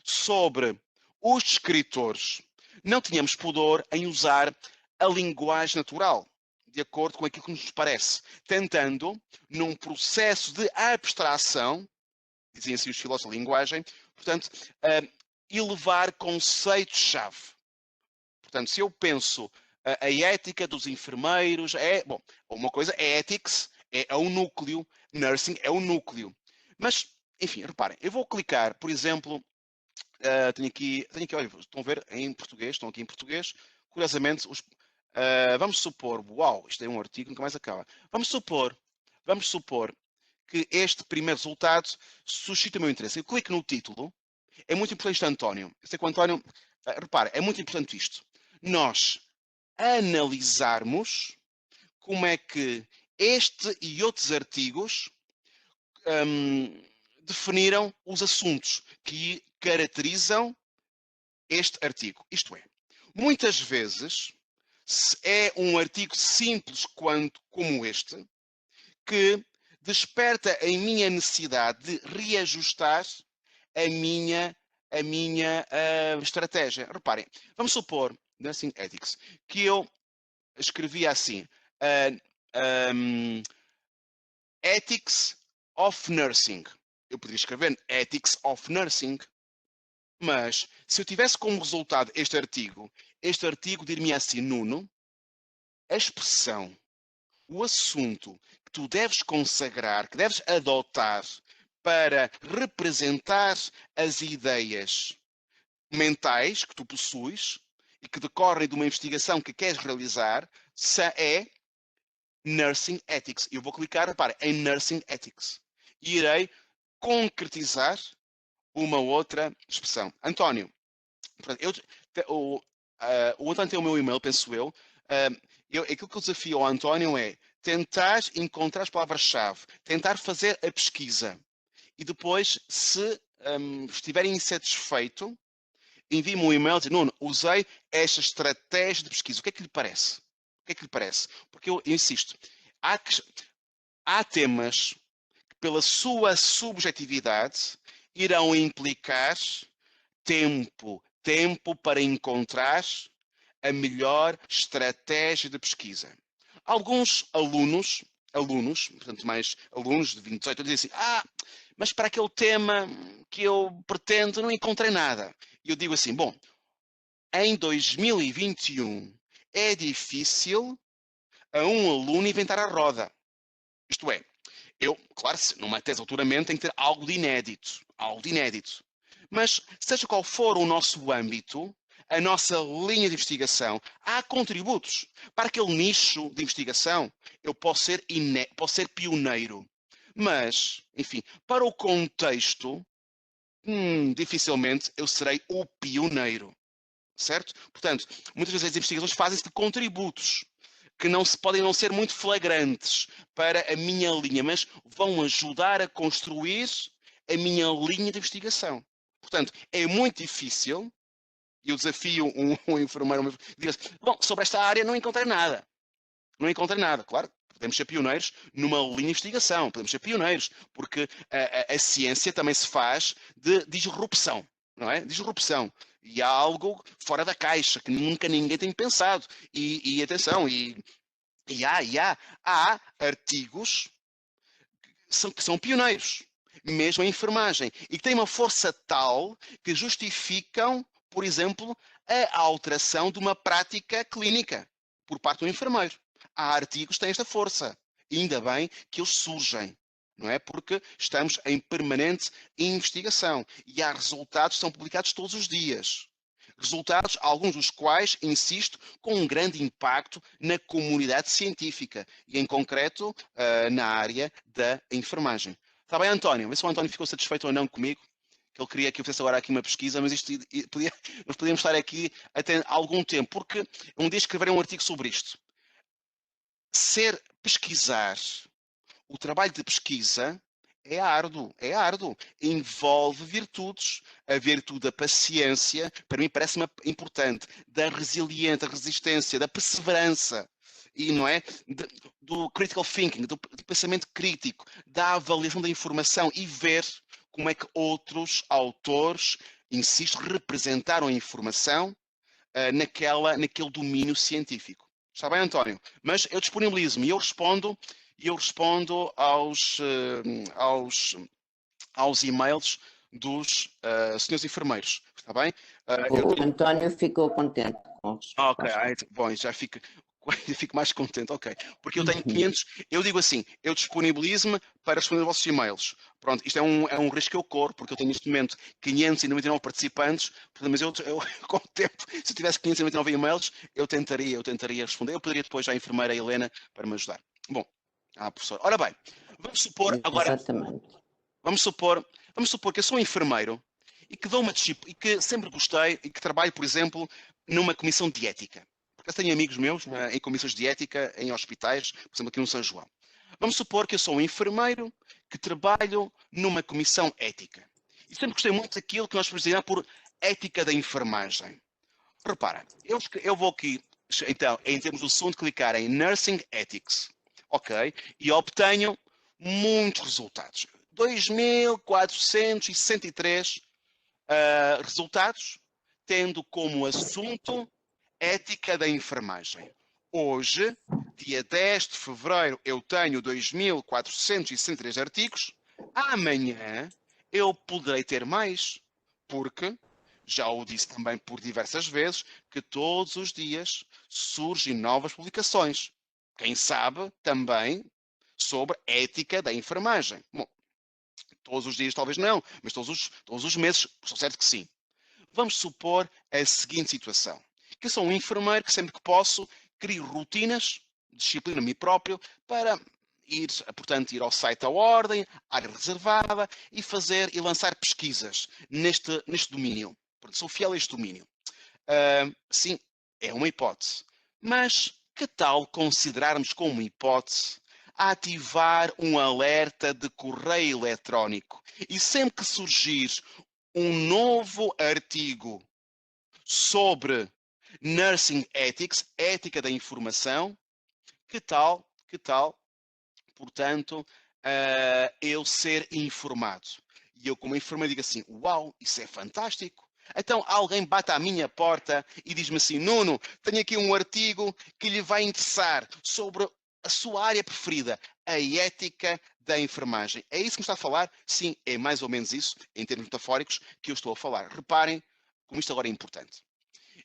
sobre os escritores, não tínhamos pudor em usar a linguagem natural, de acordo com aquilo que nos parece, tentando, num processo de abstração, dizem assim os filósofos da linguagem, portanto, elevar conceitos-chave. Portanto, se eu penso a ética dos enfermeiros, uma coisa é ethics, é o núcleo, nursing é o núcleo. Mas, enfim, reparem, eu vou clicar, por exemplo, tenho aqui, olha, estão a ver em português, estão aqui em português, curiosamente, vamos supor, uau, isto é um artigo que nunca mais acaba. Vamos supor que este primeiro resultado suscita o meu interesse. Eu clico no título, é muito importante, António. Eu sei que o António, repara, é muito importante isto. Nós analisarmos como é que este e outros artigos definiram os assuntos que caracterizam este artigo. Isto é, muitas vezes é um artigo simples como este que desperta em minha necessidade de reajustar a minha estratégia. Reparem, vamos supor, Nursing Ethics, que eu escrevia assim, Ethics of Nursing. Eu poderia escrever Ethics of Nursing, mas se eu tivesse como resultado este artigo dir-me assim, Nuno, a expressão, o assunto que tu deves consagrar, que deves adotar para representar as ideias mentais que tu possuis e que decorrem de uma investigação que queres realizar, é Nursing Ethics. Eu vou clicar, repara, em Nursing Ethics. E irei concretizar uma outra expressão. António, o António tem o meu e-mail, penso eu. Aquilo que eu desafio ao António é tentar encontrar as palavras-chave, tentar fazer a pesquisa. E depois, se estiver insatisfeito, envie-me um e-mail dizendo: Nuno, usei esta estratégia de pesquisa. O que é que lhe parece? O que é que lhe parece? Porque eu insisto, há temas que, pela sua subjetividade, irão implicar tempo para encontrar a melhor estratégia de pesquisa. Alguns alunos, portanto mais alunos de 28, dizem assim, mas para aquele tema que eu pretendo não encontrei nada. E eu digo assim, bom, em 2021 é difícil a um aluno inventar a roda. Isto é, claro, numa tese de doutoramento tem que ter algo de inédito. Mas, seja qual for o nosso âmbito, a nossa linha de investigação, há contributos. Para aquele nicho de investigação, eu posso ser pioneiro. Mas, enfim, para o contexto, dificilmente eu serei o pioneiro. Certo? Portanto, muitas vezes as investigações fazem-se de contributos que podem não ser muito flagrantes para a minha linha, mas vão ajudar a construir a minha linha de investigação. Portanto, é muito difícil, e eu desafio um enfermeiro, diga-se, bom, sobre esta área não encontrei nada. Não encontrei nada. Claro, podemos ser pioneiros numa linha de investigação, podemos ser pioneiros, porque a ciência também se faz de disrupção, não é? Disrupção. E há algo fora da caixa que nunca ninguém tem pensado. E atenção, há artigos que são pioneiros, mesmo em enfermagem, e que têm uma força tal que justificam, por exemplo, a alteração de uma prática clínica por parte do enfermeiro. Há artigos que têm esta força. E ainda bem que eles surgem, não é? Porque estamos em permanente investigação e há resultados que são publicados todos os dias. Resultados, alguns dos quais, insisto, com um grande impacto na comunidade científica e, em concreto, na área da enfermagem. Está bem, António? Vê se o António ficou satisfeito ou não comigo, que ele queria que eu fizesse agora aqui uma pesquisa, mas nós podíamos estar aqui até algum tempo, porque um dia escreverei um artigo sobre isto. Pesquisar, o trabalho de pesquisa é árduo, envolve virtudes, a virtude da paciência, para mim parece-me importante, da resiliência, da resistência, da perseverança, e não é? Do critical thinking, do pensamento crítico, da avaliação da informação e ver como é que outros autores, insisto, representaram a informação naquele domínio científico. Está bem, António? Mas eu disponibilizo-me e eu respondo aos e-mails dos senhores enfermeiros. Está bem? O António ficou contente com os Ok, bom, já fico mais contente, ok. Porque eu tenho 500, eu digo assim, eu disponibilizo-me para responder aos vossos e-mails. Pronto, isto é um risco que eu corro, porque eu tenho neste momento 599 participantes, mas eu com o tempo, se eu tivesse 599 e-mails, eu tentaria responder. Eu poderia depois já a enfermeira Helena para me ajudar. Bom, professor. Ora bem, vamos supor agora... Exatamente. Vamos supor que eu sou um enfermeiro e que e que sempre gostei e que trabalho, por exemplo, numa comissão de ética. Porque eu tenho amigos meus em comissões de ética, em hospitais, por exemplo, aqui no São João. Vamos supor que eu sou um enfermeiro que trabalho numa comissão ética. E sempre gostei muito daquilo que nós podemos dizer por ética da enfermagem. Repara, eu vou aqui, então, em termos do assunto, clicar em Nursing Ethics. Ok? E obtenho muitos resultados. 2.463 resultados, tendo como assunto ética da enfermagem. Hoje, dia 10 de fevereiro, eu tenho 2.463 artigos. Amanhã eu poderei ter mais, porque já o disse também por diversas vezes, que todos os dias surgem novas publicações. Quem sabe também sobre ética da enfermagem. Bom, todos os dias talvez não, mas todos os meses, estou certo que sim. Vamos supor a seguinte situação, que eu sou um enfermeiro que sempre que posso crio rotinas, disciplino a mim próprio, para portanto, ir ao site da ordem, área reservada, e fazer e lançar pesquisas neste domínio. Sou fiel a este domínio. Sim, é uma hipótese. Mas que tal considerarmos como hipótese ativar um alerta de correio eletrónico e sempre que surgir um novo artigo sobre Nursing Ethics, ética da informação, que tal, portanto, eu ser informado? E eu, como enfermeiro, digo assim, uau, isso é fantástico. Então alguém bate à minha porta e diz-me assim, Nuno, tenho aqui um artigo que lhe vai interessar sobre a sua área preferida, a ética da enfermagem. É isso que me está a falar? Sim, é mais ou menos isso, em termos metafóricos, que eu estou a falar. Reparem como isto agora é importante.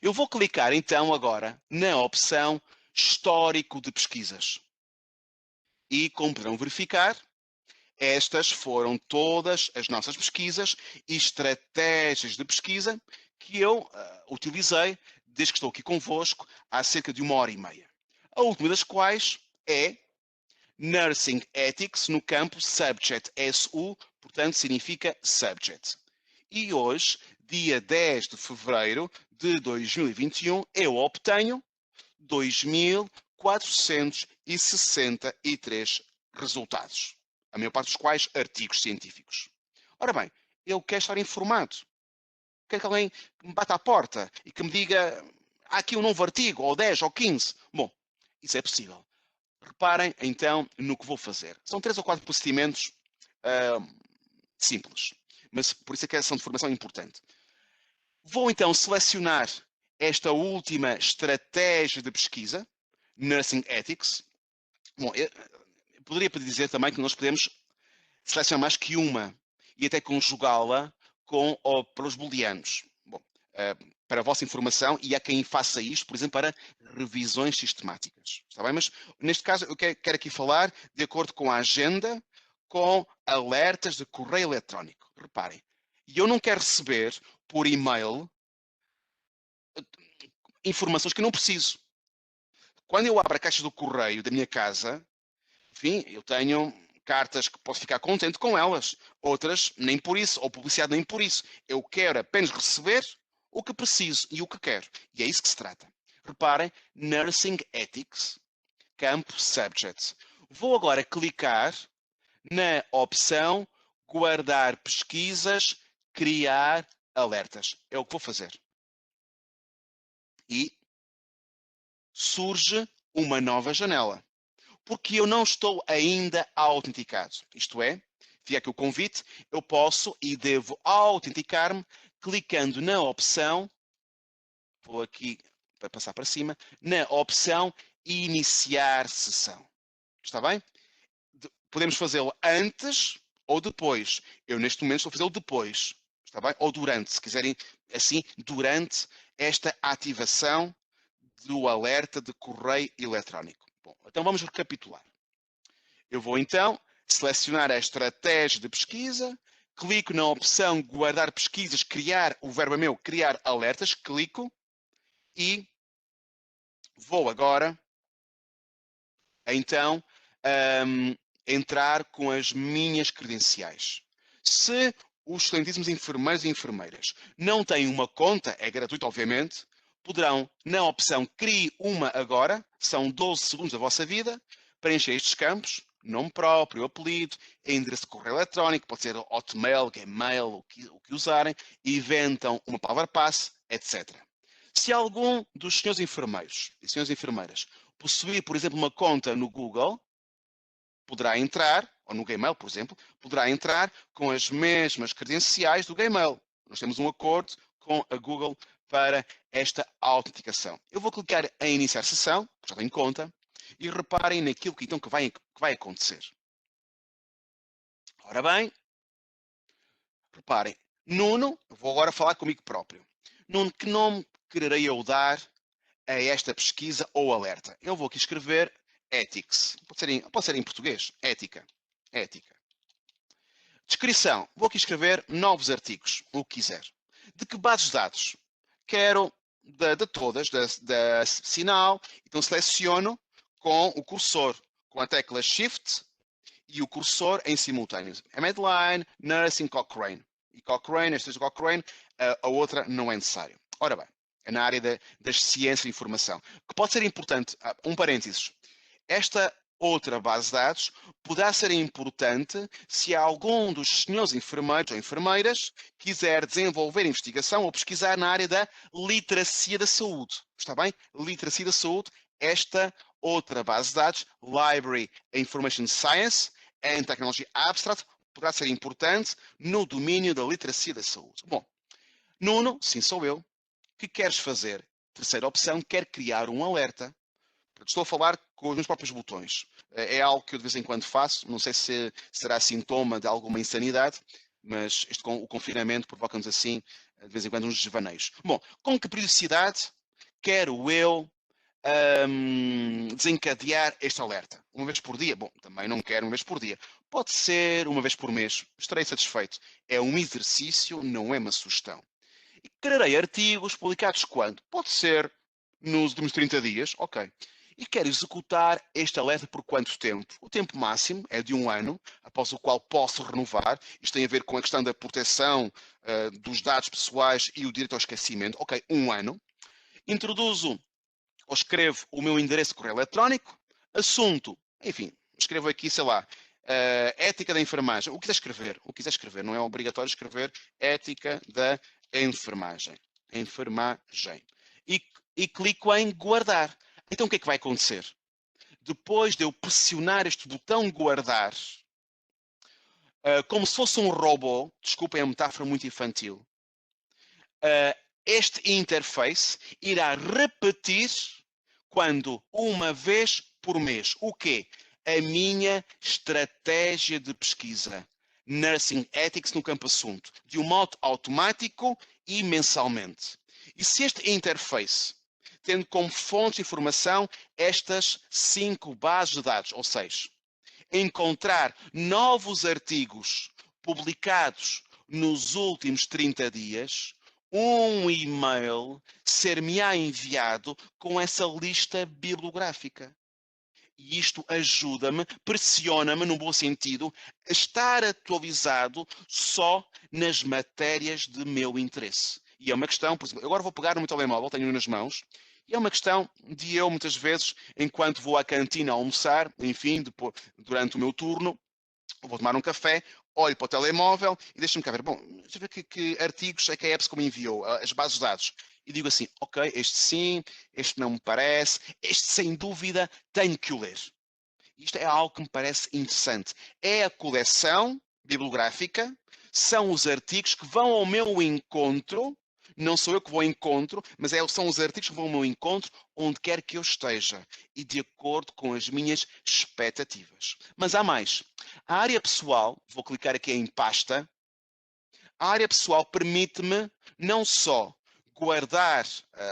Eu vou clicar então agora na opção Histórico de pesquisas. E como poderão verificar, estas foram todas as nossas pesquisas e estratégias de pesquisa que eu utilizei desde que estou aqui convosco há cerca de 1h30. A última das quais é Nursing Ethics no campo Subject SU, portanto significa Subject. E hoje, dia 10 de fevereiro de 2021, eu obtenho 2.463 resultados, a maior parte dos quais artigos científicos. Ora bem, eu quero estar informado. Quero que alguém me bata à porta e que me diga há aqui um novo artigo, ou 10, ou 15. Bom, isso é possível. Reparem, então, no que vou fazer. São 3 ou 4 procedimentos simples, mas por isso é que essa informação é importante. Vou, então, selecionar esta última estratégia de pesquisa, Nursing Ethics. Bom, eu poderia dizer também que nós podemos selecionar mais que uma e até conjugá-la com para os booleanos. Bom, para a vossa informação, e há quem faça isto, por exemplo, para revisões sistemáticas. Está bem? Mas, neste caso, eu quero aqui falar de acordo com a agenda, com alertas de correio eletrónico. Reparem, e eu não quero receber por e-mail informações que eu não preciso. Quando eu abro a caixa do correio da minha casa, enfim, eu tenho cartas que posso ficar contente com elas, outras nem por isso, ou publicidade nem por isso. Eu quero apenas receber o que preciso e o que quero. E é isso que se trata. Reparem, Nursing Ethics, campo Subject. Vou agora clicar na opção Guardar pesquisas, criar alertas. É o que vou fazer. E surge uma nova janela. Porque eu não estou ainda autenticado. Isto é, fica aqui o convite, eu posso e devo autenticar-me clicando na opção, vou aqui para passar para cima, na opção Iniciar sessão. Está bem? Podemos fazê-lo antes ou depois. Eu neste momento estou a fazê-lo depois. Está bem? Ou durante, se quiserem assim, durante esta ativação do alerta de correio eletrónico. Bom, então vamos recapitular. Eu vou então selecionar a estratégia de pesquisa, clico na opção guardar pesquisas, criar, o verbo é meu, criar alertas, clico e vou agora então entrar com as minhas credenciais. Se os excelentíssimos enfermeiros e enfermeiras não têm uma conta, é gratuito obviamente, poderão, na opção Crie uma agora, são 12 segundos da vossa vida, preencher estes campos, nome próprio, apelido, endereço de correio eletrónico, pode ser Hotmail, Gmail, o que usarem, inventam uma palavra passe, etc. Se algum dos senhores enfermeiros e senhoras enfermeiras possuir, por exemplo, uma conta no Google, poderá entrar, ou no Gmail, por exemplo, poderá entrar com as mesmas credenciais do Gmail. Nós temos um acordo com a Google para esta autenticação. Eu vou clicar em iniciar sessão, que já tenho conta, e reparem naquilo que, então, que vai acontecer. Ora bem, reparem, Nuno, vou agora falar comigo próprio. Que nome quererei eu dar a esta pesquisa ou alerta? Eu vou aqui escrever Ethics. Pode ser em português. Ética. Ética. Descrição. Vou aqui escrever novos artigos, o que quiser. De que bases de dados? Quero de todas, da sinal. Então seleciono com o cursor, com a tecla Shift e o cursor em simultâneo. A Medline, Nursing, Cochrane. E Cochrane, esta é Cochrane, a outra não é necessário. Ora bem, é na área das ciências de informação. Que pode ser importante, um parênteses. Esta outra base de dados poderá ser importante se algum dos senhores enfermeiros ou enfermeiras quiser desenvolver investigação ou pesquisar na área da literacia da saúde. Está bem? Literacia da saúde, esta outra base de dados, Library Information Science and Technology Abstract, poderá ser importante no domínio da literacia da saúde. Bom, Nuno, sim sou eu, que queres fazer? Terceira opção, quer criar um alerta. Estou a falar com os meus próprios botões. É algo que eu de vez em quando faço. Não sei se será sintoma de alguma insanidade, mas o confinamento provoca-nos assim, de vez em quando, uns desvaneios. Bom, com que periodicidade quero eu desencadear este alerta? Uma vez por dia? Bom, também não quero uma vez por dia. Pode ser uma vez por mês. Estarei satisfeito. É um exercício, não é uma sugestão. E quererei artigos publicados quando? Pode ser nos últimos 30 dias. Ok. E quero executar este alerta por quanto tempo? O tempo máximo é de 1 ano, após o qual posso renovar. Isto tem a ver com a questão da proteção dos dados pessoais e o direito ao esquecimento. Ok, 1 ano. Introduzo ou escrevo o meu endereço de correio eletrónico. Assunto, enfim, escrevo aqui, sei lá, ética da enfermagem. O que quiser escrever. O que quiser escrever. Não é obrigatório escrever ética da enfermagem. Enfermagem. E clico em guardar. Então o que é que vai acontecer? Depois de eu pressionar este botão guardar, como se fosse um robô, desculpem a metáfora muito infantil, este interface irá repetir quando uma vez por mês. O quê? A minha estratégia de pesquisa. Nursing Ethics no campo assunto. De um modo automático e mensalmente. E se este interface, tendo como fonte de informação estas 5 bases de dados, ou seja, encontrar novos artigos publicados nos últimos 30 dias, um e-mail ser-me-á enviado com essa lista bibliográfica. E isto ajuda-me, pressiona-me, no bom sentido, a estar atualizado só nas matérias de meu interesse. E é uma questão, por exemplo, agora vou pegar no meu telemóvel, tenho nas mãos, e é uma questão de eu, muitas vezes, enquanto vou à cantina almoçar, enfim, depois, durante o meu turno, vou tomar um café, olho para o telemóvel e deixa-me cá ver. Bom, deixa eu ver que artigos é que a EBSCO me enviou, as bases de dados. E digo assim, ok, este sim, este não me parece, este sem dúvida tenho que o ler. Isto é algo que me parece interessante. É a coleção bibliográfica, são os artigos que vão ao meu encontro. Não sou eu que vou ao encontro, mas são os artigos que vão ao meu encontro onde quer que eu esteja e de acordo com as minhas expectativas. Mas há mais. A área pessoal, vou clicar aqui em pasta, a área pessoal permite-me não só guardar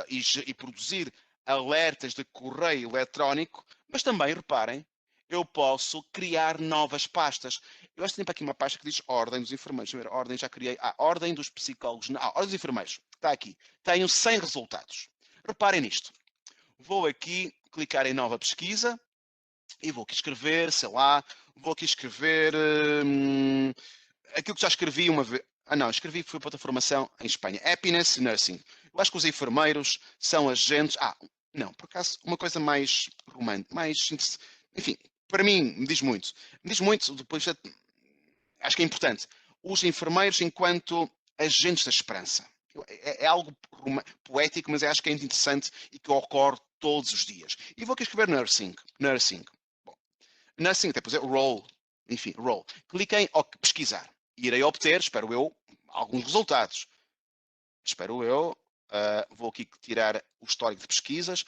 e produzir alertas de correio eletrónico, mas também, reparem, eu posso criar novas pastas. Eu acho que tem para aqui uma pasta que diz Ordem dos Enfermeiros. Deixa eu ver, Ordem, já criei. Ordem dos Psicólogos. Ordem dos Enfermeiros. Está aqui. Tenho 100 resultados. Reparem nisto. Vou aqui clicar em Nova Pesquisa e vou aqui escrever, sei lá, vou aqui escrever aquilo que já escrevi uma vez. Escrevi, foi para outra formação em Espanha. Happiness Nursing. Eu acho que os enfermeiros são agentes... não, por acaso, uma coisa mais romântica, mais... Enfim, para mim, me diz muito. Me diz muito, depois, acho que é importante. Os enfermeiros enquanto agentes da esperança. É algo poético, mas acho que é interessante e que ocorre todos os dias. E vou aqui escrever Nursing. Nursing. Bom, Nursing, até depois é Role. Enfim, Role. Cliquem em pesquisar. E irei obter, espero eu, alguns resultados. Espero eu. Vou aqui tirar o histórico de pesquisas.